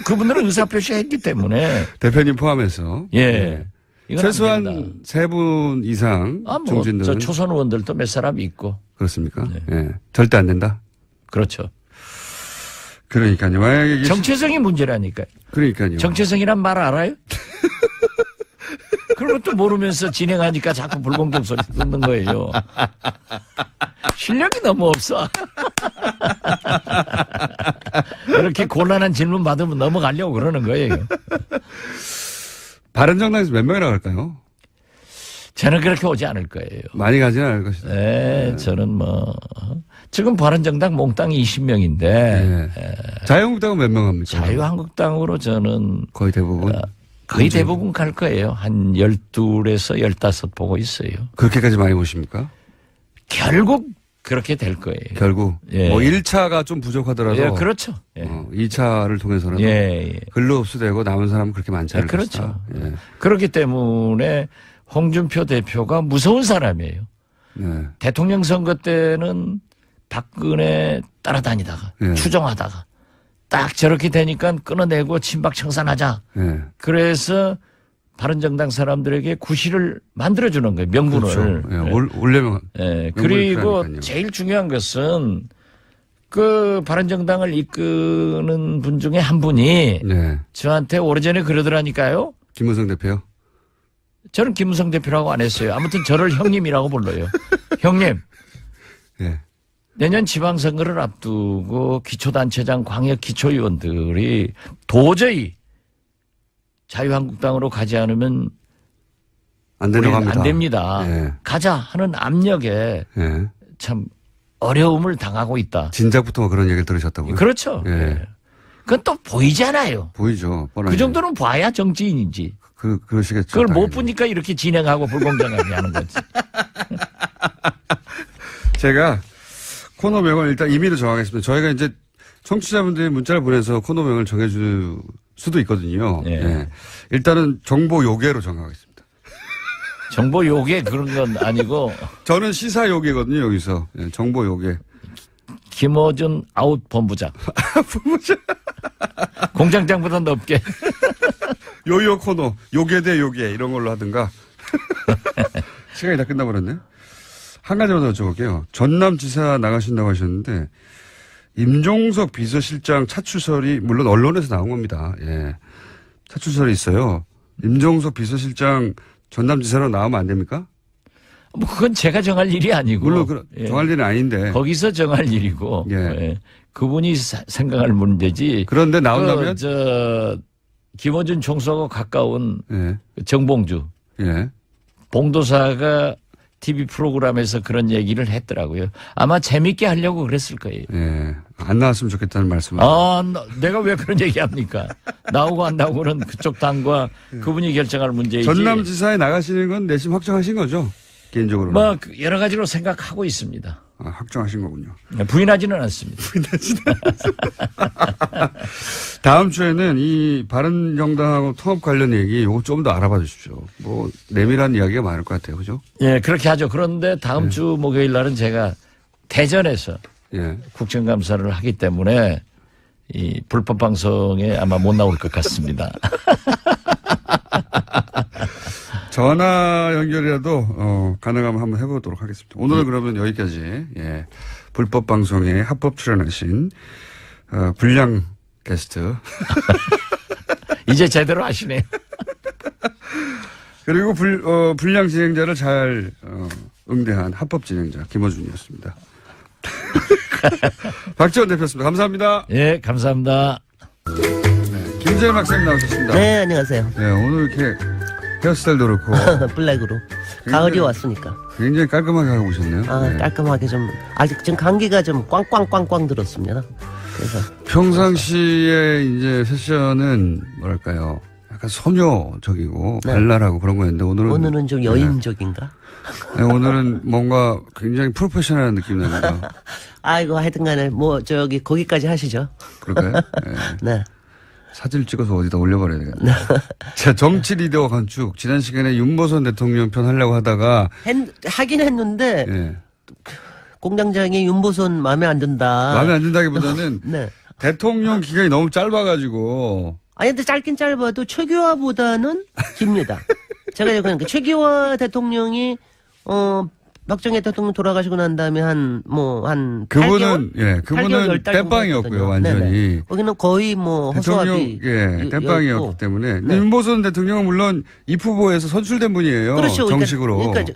그분들은 의사표시 했기 때문에. 대표님 포함해서. 예. 이건 안 최소한 된다. 3분 이상 뭐, 중진들은 저 초선 의원들도 몇 사람 있고. 그렇습니까? 네. 예. 절대 안 된다. 그렇죠. 그러니까요. 만약에 이게 정체성이 문제라니까요. 그러니까요. 정체성이란 말 알아요? 그런 것도 모르면서 진행하니까 자꾸 불공정 소리 듣는 거예요. 실력이 너무 없어. 이렇게 곤란한 질문 받으면 넘어가려고 그러는 거예요. 바른정당에서 몇 명이나 갈까요? 저는 그렇게 오지 않을 거예요. 많이 가지는 않을 것이다. 네, 저는 뭐 지금 바른정당 몽땅 20명인데 예. 자유한국당은 몇 명 합니까? 자유한국당으로 저는 거의 대부분. 거의 대부분 갈 거예요. 한 12에서 15 보고 있어요. 그렇게까지 많이 보십니까? 결국 그렇게 될 거예요. 결국. 예. 뭐 1차가 좀 부족하더라도. 예, 그렇죠. 예. 2차를 통해서라도. 예, 예. 근로 흡수되고 남은 사람은 그렇게 많지 않을 그렇죠. 것이다. 예. 그렇기 때문에 홍준표 대표가 무서운 사람이에요. 네. 대통령 선거 때는 박근혜 따라다니다가 예. 추종하다가 딱 저렇게 되니까 끊어내고 친박 청산하자. 예. 그래서 바른정당 사람들에게 구실을 만들어주는 거예요. 명분을. 그렇죠. 예. 올려면. 예. 명분이 그리고 필요하니까요. 제일 중요한 것은 그 바른정당을 이끄는 분 중에 한 분이 네. 저한테 오래전에 그러더라니까요. 김무성 대표요? 저는 김무성 대표라고 안 했어요. 아무튼 저를 형님이라고 불러요. 형님, 예. 내년 지방선거를 앞두고 기초단체장 광역 기초위원들이 도저히 자유한국당으로 가지 않으면 안 된다고 합니다. 안 됩니다. 예. 가자 하는 압력에 예. 참 어려움을 당하고 있다. 진작부터 그런 얘기를 들으셨다고요? 그렇죠. 예. 예. 그건 또 보이잖아요. 보이죠. 뻔하게. 그 정도는 봐야 정치인인지. 그러시겠죠. 그걸 못 당연히. 보니까 이렇게 진행하고 불공정하게 하는 거지. 제가 코너명을 일단 임의로 정하겠습니다. 저희가 이제 청취자분들이 문자를 보내서 코너명을 정해줄 수도 있거든요. 예. 예. 일단은 정보 요괴로 정하겠습니다. 정보 요괴 그런 건 아니고 저는 시사 요괴거든요, 여기서. 예, 정보 요괴. 김어준 아웃 본부장. 공장장보다 높게. 요요 코너, 요괴 대 요괴, 이런 걸로 하든가. 시간이 다 끝나버렸네. 한 가지만 더 여쭤볼게요. 전남지사 나가신다고 하셨는데, 임종석 비서실장 차출설이, 물론 언론에서 나온 겁니다. 예. 차출설이 있어요. 임종석 비서실장 전남지사로 나오면 안 됩니까? 뭐 그건 제가 정할 일이 아니고. 물론 예. 정할 일은 아닌데. 거기서 정할 일이고. 예. 예. 그분이 생각할 문제지. 그런데 나온다면? 김어준 총수하고 가까운 예. 정봉주. 예. 봉도사가 TV 프로그램에서 그런 얘기를 했더라고요. 아마 재밌게 하려고 그랬을 거예요. 예. 안 나왔으면 좋겠다는 말씀을. 내가 왜 그런 얘기 합니까? 나오고 안 나오고는 그쪽 당과 그분이 결정할 문제이지. 전남지사에 나가시는 건 내심 확정하신 거죠? 개인적으로. 뭐 여러 가지로 생각하고 있습니다. 확정하신 거군요. 부인하지는 않습니다. 다음 주에는 이 바른정당하고 통합 관련 얘기 요거 좀 더 알아봐 주십시오. 뭐 내밀한 이야기가 많을 것 같아요. 그죠? 예, 그렇게 하죠. 그런데 다음 주 목요일 날은 제가 대전에서 예. 국정감사를 하기 때문에 이 불법 방송에 아마 못 나올 것 같습니다. 전화 연결이라도 가능하면 한번 해보도록 하겠습니다. 오늘은 그러면 여기까지. 예. 불법 방송에 합법 출연하신 불량 게스트 이제 제대로 하시네요. 그리고 불량 진행자를 잘 응대한 합법 진행자 김어준이었습니다. 박지원 대표였습니다. 감사합니다. 예, 감사합니다. 김재현 박사님 나오셨습니다. 네, 안녕하세요. 네, 오늘 이렇게 헤어스타일도 그렇고 블랙으로. 가을이 왔으니까. 굉장히 깔끔하게 하고 오셨네요. 네. 깔끔하게 좀, 아직 좀 감기가 좀 꽝꽝꽝꽝 들었습니다. 그래서. 평상시에 이제 패션은 뭐랄까요. 약간 소녀적이고 네. 발랄하고 그런 거였는데 오늘은 좀 여인적인가? 네, 오늘은 뭔가 굉장히 프로페셔널한 느낌이 납니다. 아이고, 하여튼 간에, 거기까지 하시죠. 그럴까요? 네. 네. 사진을 찍어서 어디다 올려버려야 되겠네. 자, 정치 리더 건축. 지난 시간에 윤보선 대통령 편 하려고 하다가. 하긴 했는데, 예. 공장장이 윤보선 마음에 안 든다. 마음에 안 든다기보다는 네. 대통령 기간이 너무 짧아가지고. 아니, 근데 짧긴 짧아도 최규하보다는 깁니다. 제가 그러니까 최기화 대통령이 박정희 대통령 돌아가시고 난 다음에 한 그분은 8개월? 예, 8개월, 그분은 10달 정도 땜빵이었고요, 했거든요. 완전히. 네네. 거기는 거의 뭐 대통령 허수아비. 예, 땜빵이었기 때문에 네. 윤보선 대통령은 물론 입 후보에서 선출된 분이에요. 그렇죠. 정식으로. 그러니까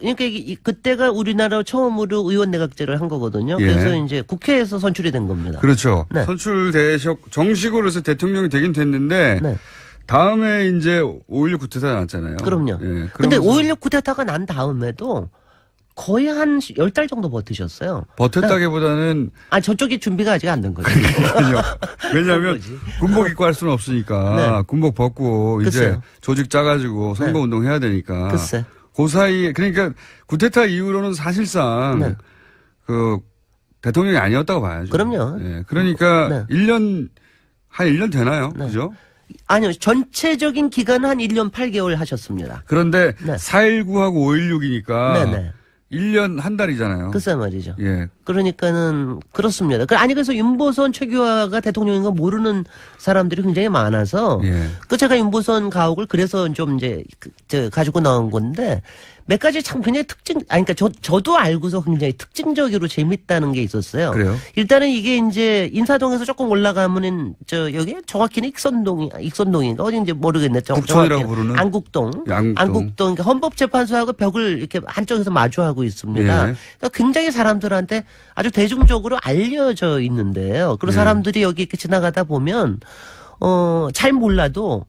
그때가 우리나라 처음으로 의원 내각제를 한 거거든요. 예. 그래서 이제 국회에서 선출이 된 겁니다. 그렇죠. 네. 정식으로 해서 대통령이 되긴 됐는데 네. 다음에 이제 5.16 쿠데타 났잖아요. 그럼요. 예, 근데 그러면서 5.16 쿠데타가 난 다음에도 거의 한 10달 정도 버티셨어요. 버텼다기보다는 저쪽이 준비가 아직 안 된 거죠. 그러니까요. 왜냐하면 거지. 군복 입고 할 수는 없으니까 네. 군복 벗고 이제 글쎄요. 조직 짜가지고 선거운동 해야 되니까. 글쎄. 그 사이에 그러니까 쿠데타 이후로는 사실상 네. 그 대통령이 아니었다고 봐야죠. 그럼요. 예, 그러니까 네. 1년 한 1년 되나요? 네. 그죠? 아니요. 전체적인 기간은 한 1년 8개월 하셨습니다. 그런데 네. 4.19하고 5.16이니까 네네. 1년 한 달이잖아요. 글쎄 말이죠. 예. 그러니까는 그렇습니다. 그래서 윤보선 최규하가 대통령인 거 모르는 사람들이 굉장히 많아서 예. 제가 윤보선 가옥을 그래서 좀 이제 가지고 나온 건데 몇 가지 참 굉장히 그러니까 저도 알고서 굉장히 특징적으로 재밌다는 게 있었어요. 그래요? 일단은 이게 이제 인사동에서 조금 올라가면은 여기 정확히는 익선동인가 어디 이제 모르겠네. 북촌이라고 정확히는. 부르는? 안국동. 안국동. 그러니까 헌법재판소하고 벽을 이렇게 한쪽에서 마주하고 있습니다. 예. 그러니까 굉장히 사람들한테 아주 대중적으로 알려져 있는데요. 그리고 예. 사람들이 여기 이렇게 지나가다 보면 잘 몰라도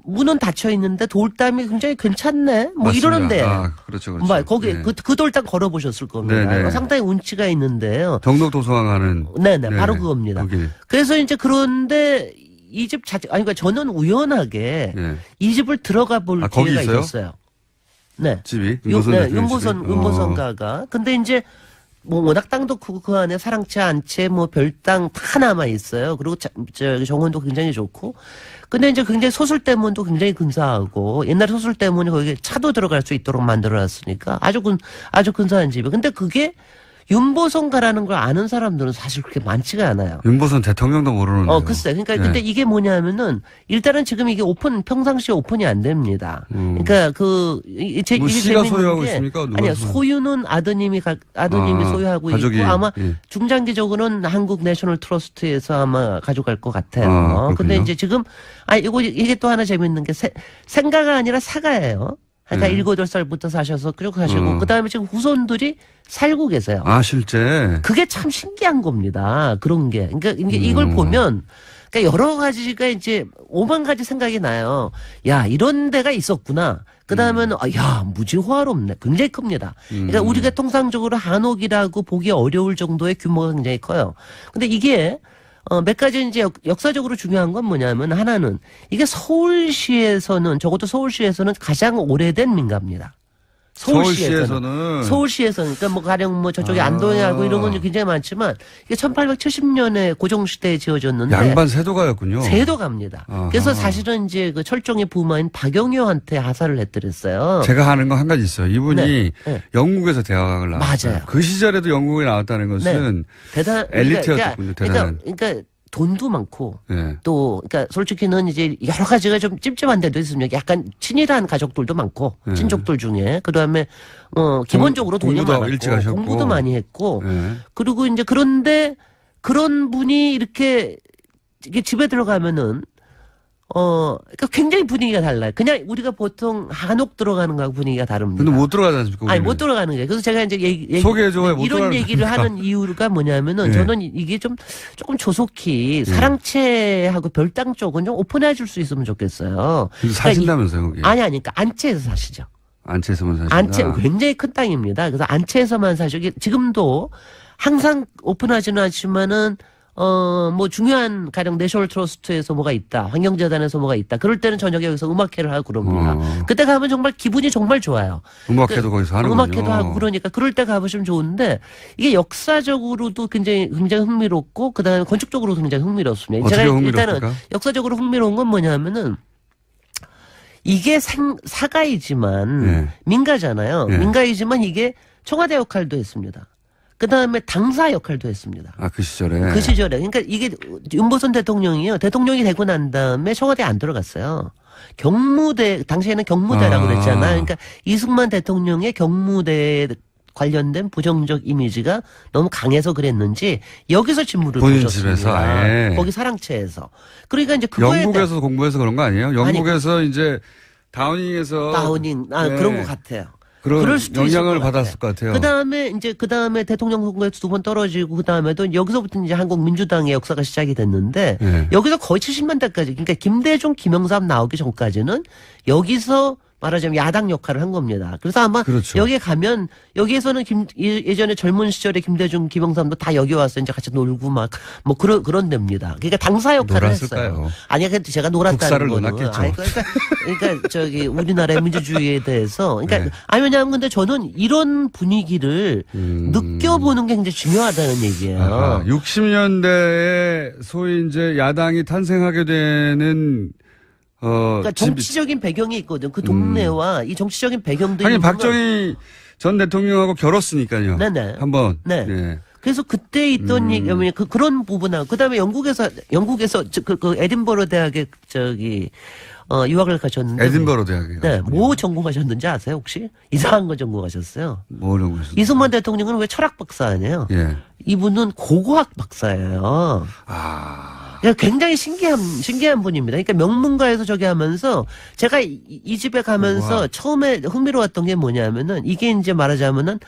문은 닫혀 있는데 돌담이 굉장히 괜찮네. 뭐 맞습니다. 이러는데. 아, 그렇죠. 그렇죠. 뭐 거기 예. 그 돌담 걸어보셨을 겁니다. 네네. 상당히 운치가 있는데요. 경록 도서관 가는. 네네, 바로 그겁니다. 거기. 그래서 이제 그런데 이 집 그러니까 저는 우연하게 예. 이 집을 들어가 볼 거기 기회가 있어요? 있었어요. 네. 집이 윤보선 윤보선 가가. 근데 이제 뭐 워낙 땅도 크고 그 안에 사랑채 안채 뭐 별당 다 남아 있어요. 그리고 정원도 굉장히 좋고. 근데 이제 굉장히 소술대문도 굉장히 근사하고 옛날 소술대문이 거기 차도 들어갈 수 있도록 만들어놨으니까 아주 근사한 집이에요. 근데 그게 윤보선가라는 걸 아는 사람들은 사실 그렇게 많지가 않아요. 윤보선 대통령도 모르는데. 글쎄. 그러니까 예. 근데 이게 뭐냐면은 일단은 지금 이게 평상시에 오픈이 안 됩니다. 그러니까 뭐 이게 씨가 재밌는 소유하고 게 있습니까? 누가 아니요. 소유- 소유는 아드님이 소유하고 가족이, 있고 아마 예. 중장기적으로는 한국 내셔널 트러스트에서 아마 가져갈 것 같아요. 그렇군요. 근데 이제 지금 이게 또 하나 재밌는 게 생가가 아니라 사가예요. 그러니까 7, 8살부터 사셔서 쭉 가시고 그다음에 지금 후손들이 살고 계세요. 아, 실제. 그게 참 신기한 겁니다. 그런 게. 그러니까 이걸 보면 그러니까 여러 가지가 이제 5만 가지 생각이 나요. 야, 이런 데가 있었구나. 그다음에는 야, 무지 호화롭네. 굉장히 큽니다. 그러니까 우리가 통상적으로 한옥이라고 보기 어려울 정도의 규모가 굉장히 커요. 근데 이게 몇 가지 이제 역사적으로 중요한 건 뭐냐면 하나는 이게 서울시에서는 적어도 서울시에서는 가장 오래된 민가입니다. 서울시에서는 그러니까 뭐 가령 뭐 저쪽에 안동이하고 이런 건 굉장히 많지만 이게 1870년에 고종시대에 지어졌는데 양반 세도가였군요. 세도갑니다. 아하. 그래서 사실은 이제 그 철종의 부마인 박영효한테 하사를 했더랬어요. 제가 하는 거 한 가지 있어요. 이분이 네, 네. 영국에서 대학을 나왔어요. 맞아요. 그 시절에도 영국에 나왔다는 것은 엘리트였군요. 대단한. 그러니까 돈도 많고 예. 또 그러니까 솔직히는 이제 여러 가지가 좀 찝찝한 데도 있습니다. 약간 친일한 가족들도 많고 예. 친족들 중에 그다음에 기본적으로 돈이 공부도 일찍 많았고 하셨고. 공부도 많이 했고 예. 그리고 이제 그런데 그런 분이 이렇게 집에 들어가면은 그러니까 굉장히 분위기가 달라요. 그냥 우리가 보통 한옥 들어가는 거하고 분위기가 다릅니다. 근데 못 들어가지 않습니까? 아니 거기는? 못 들어가는 거예요. 그래서 제가 이제 소개해줘야 못 이런 들어가는 얘기를 겁니까? 하는 이유가 뭐냐면은 네. 저는 이게 조금 조속히 사랑채하고 별당 쪽은 좀 오픈해 줄 수 있으면 좋겠어요. 근데 사신다면서요, 거기. 그러니까 안채에서 사시죠. 안채에서만 사신다. 안채 굉장히 큰 땅입니다. 그래서 안채에서만 사시고 지금도 항상 오픈하지는 않지만은 뭐 중요한 가령 내셔널 트러스트에서 뭐가 있다, 환경재단에서 뭐가 있다. 그럴 때는 저녁에 여기서 음악회를 하고 그럽니다. 그때 가면 정말 기분이 정말 좋아요. 음악회도 거기서 하는군요. 음악회도 하고 그러니까 그럴 때 가보시면 좋은데 이게 역사적으로도 굉장히 흥미롭고 그다음에 건축적으로도 굉장히 흥미롭습니다. 어떻게 제가 흥미롭습니까? 일단은 역사적으로 흥미로운 건 뭐냐면은 이게 사가이지만 네. 민가잖아요. 네. 민가이지만 이게 청와대 역할도 했습니다. 그다음에 당사 역할도 했습니다. 아, 그 시절에. 그 시절에. 그러니까 이게 윤보선 대통령이요. 대통령이 되고 난 다음에 청와대에 안 들어갔어요. 경무대 당시에는 경무대라고 아. 그랬잖아요. 그러니까 이승만 대통령의 경무대에 관련된 부정적 이미지가 너무 강해서 그랬는지 여기서 직무를 본인 보셨습니다. 집에서 아예. 거기 사랑채에서. 그러니까 이제 그거에 영국에서 공부해서 그런 거 아니에요? 영국에서 이제 다우닝에서 다우닝 네. 그런 것 같아요. 그런 그럴 수도 있을 영향을 것 같아요. 받았을 것 같아요. 그 다음에 대통령 선거에서 2번 떨어지고 그 다음에도 여기서부터 이제 한국 민주당의 역사가 시작이 됐는데 네. 여기서 거의 70년대까지 그러니까 김대중, 김영삼 나오기 전까지는 여기서 말하자면 야당 역할을 한 겁니다. 그래서 아마 그렇죠. 여기에 가면 여기에서는 예전에 젊은 시절에 김대중, 김영삼도 다 여기 와서 이제 같이 놀고 막 뭐 그런 데입니다. 그러니까 당사 역할을 놀았을까요? 했어요. 아니 그러니까 제가 놀았다는 국사를 거는 논았겠죠. 아니, 그러니까 저기 우리나라의 민주주의에 대해서 그러니까 네. 아니 왜냐하면 근데 저는 이런 분위기를 느껴보는 게 굉장히 중요하다는 얘기예요. 아하, 60년대에 소위 이제 야당이 탄생하게 되는 그러니까 정치적인 배경이 있거든. 그 동네와 이 정치적인 배경들이 아니 있는 박정희 전 대통령하고 결었으니까요. 네네. 한번. 네. 예. 그래서 그때 있던 얘기, 그런 부분하고, 그 다음에 영국에서, 그 에딘버러 대학에 유학을 가셨는데. 에딘버러 대학에. 네. 뭐 전공하셨는지 아세요, 혹시? 이상한 거 전공하셨어요. 뭐라고 했어요? 이승만 대통령은 왜 철학 박사 아니에요? 예. 이분은 고고학 박사예요. 아. 그러니까 굉장히 신기한 분입니다. 그러니까 명문가에서 저기 하면서 제가 이 집에 가면서 고고학. 처음에 흥미로웠던 게 뭐냐면은 이게 이제 말하자면은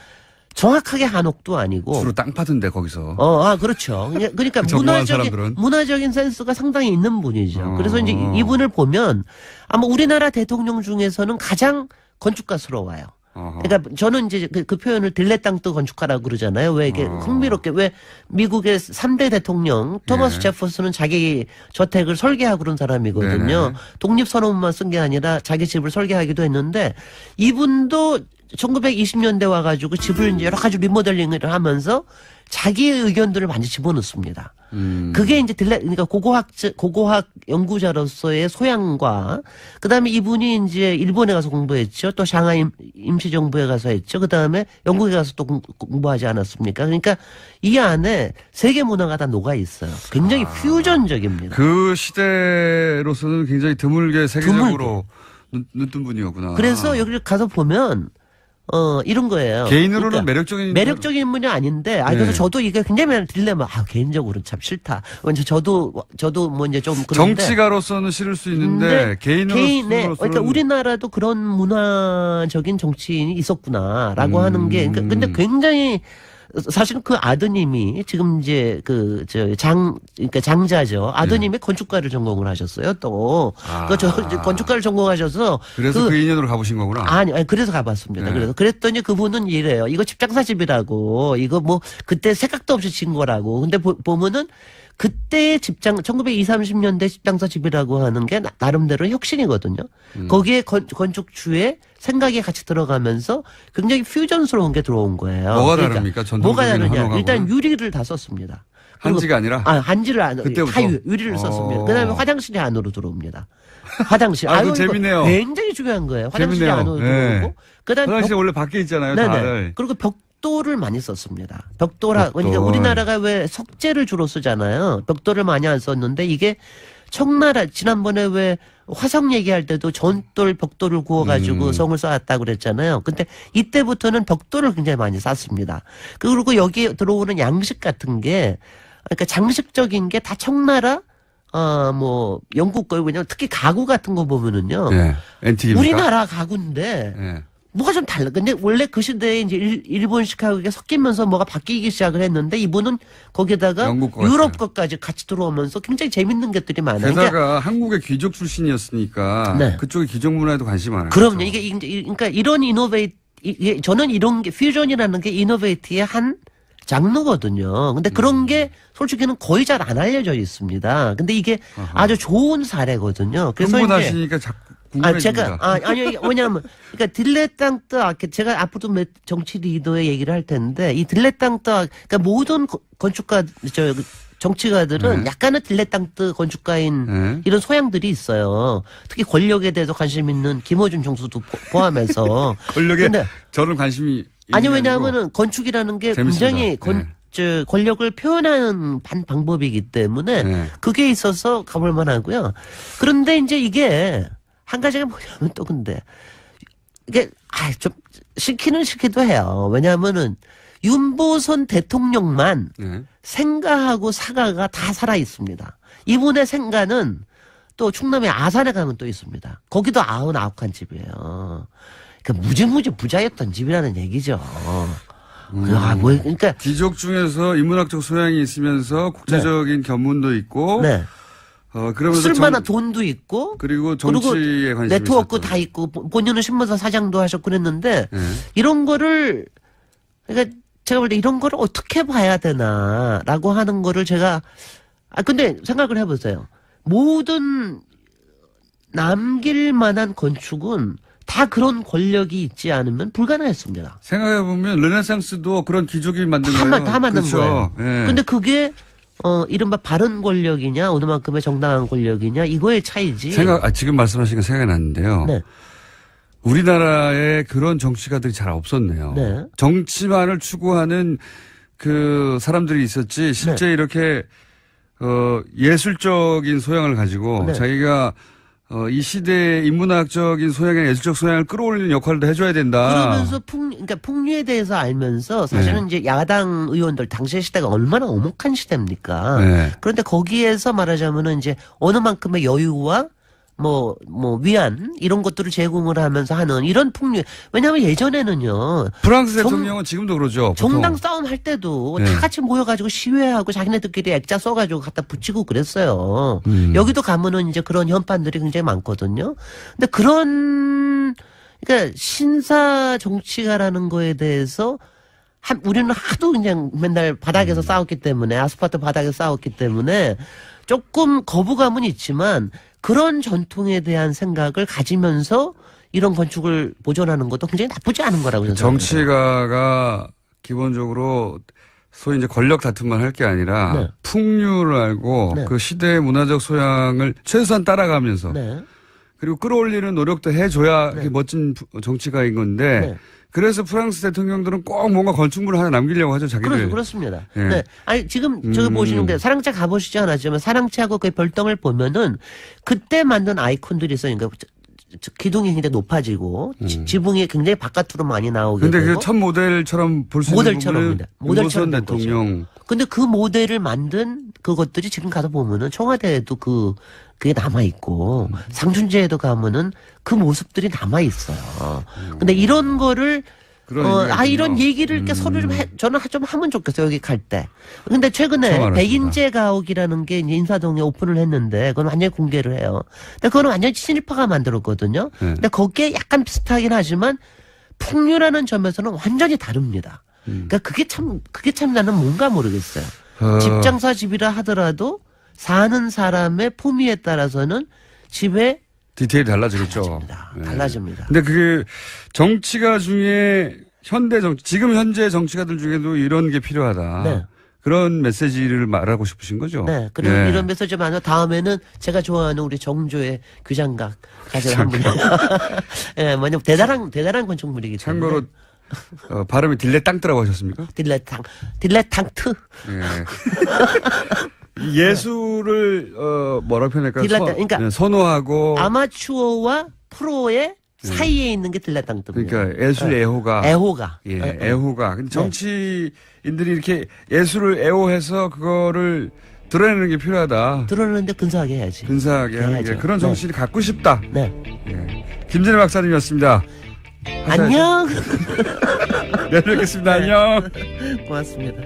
정확하게 한옥도 아니고 주로 땅 파던데 거기서. 그렇죠. 그러니까 그 전공한 사람들은. 문화적인 센스가 상당히 있는 분이죠. 그래서 이제 어. 이분을 보면 아마 우리나라 대통령 중에서는 가장 건축가스러워요. 어허. 그러니까 저는 이제 그 표현을 딜레땅트 건축가라고 그러잖아요. 왜 이게 흥미롭게 왜 미국의 3대 대통령 토마스 네. 제퍼슨은 자기 저택을 설계하고 그런 사람이거든요. 네네. 독립선언만 쓴 게 아니라 자기 집을 설계하기도 했는데 이분도 1920년대 와가지고 집을 이제 여러 가지 리모델링을 하면서 자기의 의견들을 많이 집어넣습니다. 그게 이제 그러니까 고고학 연구자로서의 소양과 그다음에 이분이 이제 일본에 가서 공부했죠. 또 상하이 임시정부에 가서 했죠. 그다음에 영국에 가서 또 공부하지 않았습니까? 그러니까 이 안에 세계 문화가 다 녹아 있어요. 굉장히 퓨전적입니다. 그 시대로서는 굉장히 드물게 세계적으로 눈뜬 분이었구나. 그래서 여기를 가서 보면 이런 거예요. 개인으로는 그러니까 매력적인 인물이 아닌데, 그래서 네. 저도 이게 굉장히 딜레마, 개인적으로는 참 싫다. 저도 뭐 이제 좀 그런데. 정치가로서는 싫을 수 있는데 개인으로서는 그러니까 우리나라도 그런 문화적인 정치인이 있었구나라고 하는 게, 근데 굉장히 사실은 그 아드님이 지금 이제 그러니까 장자죠. 아드님이 건축가를 전공을 하셨어요. 또 건축가를 전공하셔서 그래서 그 인연으로 가보신 거구나. 아니 그래서 가봤습니다. 네. 그랬더니 그분은 이래요. 이거 집장사 집이라고. 이거 뭐 그때 생각도 없이 진 거라고. 근데 보면은 그때의 1920, 30년대 집장사 집이라고 하는 게 나름대로 혁신이거든요. 거기에 건축주의 생각이 같이 들어가면서 굉장히 퓨전스러운 게 들어온 거예요. 뭐가 그러니까 다릅니까? 전통적인 뭐가 다르냐? 한옥하고는? 일단 유리를 다 썼습니다. 그리고 한지가 아니라? 한지를 안 그때부터? 다 유리를 썼습니다. 그다음에 화장실이 안으로 들어옵니다. 화장실. 그거 이거 재밌네요. 굉장히 중요한 거예요. 화장실이 재밌네요. 안으로 네. 들어오고. 그다음에 화장실 원래 밖에 있잖아요. 네네. 다들. 그리고 벽돌을 많이 썼습니다. 그러니까 우리나라가 왜 석재를 주로 쓰잖아요. 벽돌을 많이 안 썼는데 이게 청나라 지난번에 왜 화성 얘기할 때도 전돌 벽돌을 구워가지고 성을 쌓았다고 그랬잖아요. 근데 이때부터는 벽돌을 굉장히 많이 쌓습니다. 그리고 여기에 들어오는 양식 같은 게 그러니까 장식적인 게 다 청나라 뭐 영국 거 왜냐면 특히 가구 같은 거 보면은요. 네. 앤틱입니까? 우리나라 가구인데 네. 뭐가 좀 달라. 근데 원래 그 시대에 이제 일본식하고 이게 섞이면서 뭐가 바뀌기 시작을 했는데 이분은 거기다가 영국 거 유럽 같아요. 것까지 같이 들어오면서 굉장히 재밌는 것들이 많아요. 게다가 한국의 귀족 출신이었으니까 네. 그쪽의 귀족 문화에도 관심이 많아요. 그럼요. 그러니까 이런 저는 이런 게 퓨전이라는 게 이노베이트의 한 장르거든요. 근데 그런 게 솔직히는 거의 잘 안 알려져 있습니다. 근데 이게 아주 좋은 사례거든요. 그래서 이제 흥분하시니까 자꾸 궁금해집니다. 아니요, 왜냐하면, 그러니까 딜레땅트, 제가 앞으로 정치 리더의 얘기를 할 텐데, 이 딜레땅트, 그러니까 모든 정치가들은 네. 약간은 딜레땅트 건축가인 네. 이런 소양들이 있어요. 특히 권력에 대해서 관심 있는 김어준 총수도 포함해서. 권력에 근데 저는 관심이 아니, 있는 게 아니고 왜냐하면은 건축이라는 게 재밌습니다. 굉장히 권력을 표현하는 방법이기 때문에 네. 그게 있어서 가볼 만하고요. 그런데 이제 이게 한 가지가 뭐냐면 또 근데 이게 좀 싫기는 싫기도 해요. 왜냐하면은 윤보선 대통령만 네. 생가하고 사가가 다 살아 있습니다. 이분의 생가는 또 충남의 아산에 가면 또 있습니다. 거기도 99칸 집이에요. 그러니까 무지무지 부자였던 집이라는 얘기죠. 그러니까 귀족 중에서 인문학적 소양이 있으면서 국제적인 견문도 있고, 네. 그러면서 쓸만한 돈도 있고, 그리고 정치에 관심이 네트워크 있었던. 다 있고, 본인은 신문사 사장도 하셨고 그랬는데, 네. 이런 거를, 그러니까 제가 볼 때 이런 거를 어떻게 봐야 되나라고 하는 거를 제가, 근데 생각을 해보세요. 모든 남길 만한 건축은 다 그런 권력이 있지 않으면 불가능했습니다. 생각해보면 르네상스도 그런 귀족이 만든 거예요. 다 만든 그렇죠. 거예요. 예. 근데 그게 이른바 바른 권력이냐 어느 만큼의 정당한 권력이냐 이거의 차이지. 지금 말씀하신 게 생각이 났는데요. 네. 우리나라에 그런 정치가들이 잘 없었네요. 네. 정치만을 추구하는 그 사람들이 있었지 실제 이렇게 예술적인 소양을 가지고 네. 자기가 이 시대의 인문학적인 소양이나 예술적 소양을 끌어올리는 역할도 해줘야 된다. 그러면서 그러니까 풍류에 대해서 알면서 사실은 이제 야당 의원들 당시의 시대가 얼마나 엄혹한 시대입니까? 네. 그런데 거기에서 말하자면은 이제 어느 만큼의 여유와 뭐 위안 이런 것들을 제공을 하면서 하는 이런 풍류. 왜냐하면 예전에는요. 프랑스 대통령은 지금도 그러죠. 보통. 정당 싸움 할 때도 네. 다 같이 모여가지고 시위하고 자기네들끼리 액자 써가지고 갖다 붙이고 그랬어요. 여기도 가면은 이제 그런 현판들이 굉장히 많거든요. 근데 그러니까 신사 정치가라는 거에 대해서 우리는 하도 그냥 맨날 바닥에서 싸웠기 때문에 아스팔트 바닥에서 싸웠기 때문에 조금 거부감은 있지만 그런 전통에 대한 생각을 가지면서 이런 건축을 보존하는 것도 굉장히 나쁘지 않은 거라고 생각합니다. 정치가가 기본적으로 소위 이제 권력 다툼만 할 게 아니라 네. 풍류를 알고 네. 그 시대의 문화적 소양을 최소한 따라가면서 네. 그리고 끌어올리는 노력도 해줘야 네. 그게 멋진 정치가인 건데 네. 그래서 프랑스 대통령들은 꼭 뭔가 건축물을 하나 남기려고 하죠, 자기들. 그렇습니다. 예. 네. 아니, 지금 저기 보시는 게 사랑채 가보시지 않았지만 사랑채하고 그 별똥을 보면은 그때 만든 아이콘들이 있어요. 그러니까 기둥이 굉장히 높아지고 지붕이 굉장히 바깥으로 많이 나오게 근데 되고. 그 첫 모델처럼 볼 수 있는 모델처럼입니다. 부분은 모델처럼 윤보선 본 거죠. 대통령. 근데 그 모델을 만든 그것들이 지금 가서 보면은 청와대에도 그게 남아있고 상춘제에도 가면은 그 모습들이 남아있어요. 근데 이런 거를 그런 얘기가 이런 있군요. 얘기를 이렇게 서로 저는 좀 하면 좋겠어요, 여기 갈 때. 근데 최근에 처음 알았습니다. 백인제 가옥이라는 게 이제 인사동에 오픈을 했는데, 그건 완전히 공개를 해요. 근데 그거는 완전히 친일파가 만들었거든요. 네. 근데 거기에 약간 비슷하긴 하지만, 풍류라는 점에서는 완전히 다릅니다. 그러니까 그게 참 나는 뭔가 모르겠어요. 집장사 집이라 하더라도, 사는 사람의 품위에 따라서는 집에 디테일이 달라지겠죠. 달라집니다. 근데 그게 정치가 중에 지금 현재 정치가들 중에도 이런 게 필요하다. 네. 그런 메시지를 말하고 싶으신 거죠. 네. 그리고 예. 이런 메시지 많아. 다음에는 제가 좋아하는 우리 정조의 규장각 가져가 한 분. 예, 뭐냐면 대단한 건축물이기 때문에. 참고로 발음이 딜레땅트라고 하셨습니까? 딜레탕트. 예. 예술을 뭐라고 표현할까요? 그러니까 선호하고 아마추어와 프로의 사이에 있는 게 딜레탕트입니다. 그러니까 예술 애호가. 애호가. 예, 애호가. 근데 정치인들이 이렇게 예술을 애호해서 그거를 드러내는 게 필요하다. 드러내는데 근사하게 해야지. 근사하게 하는 게 해야죠. 그런 정신이 갖고 싶다. 네. 예. 김진애 박사님이었습니다. 안녕. 내일 뵙겠습니다. 안녕. 고맙습니다.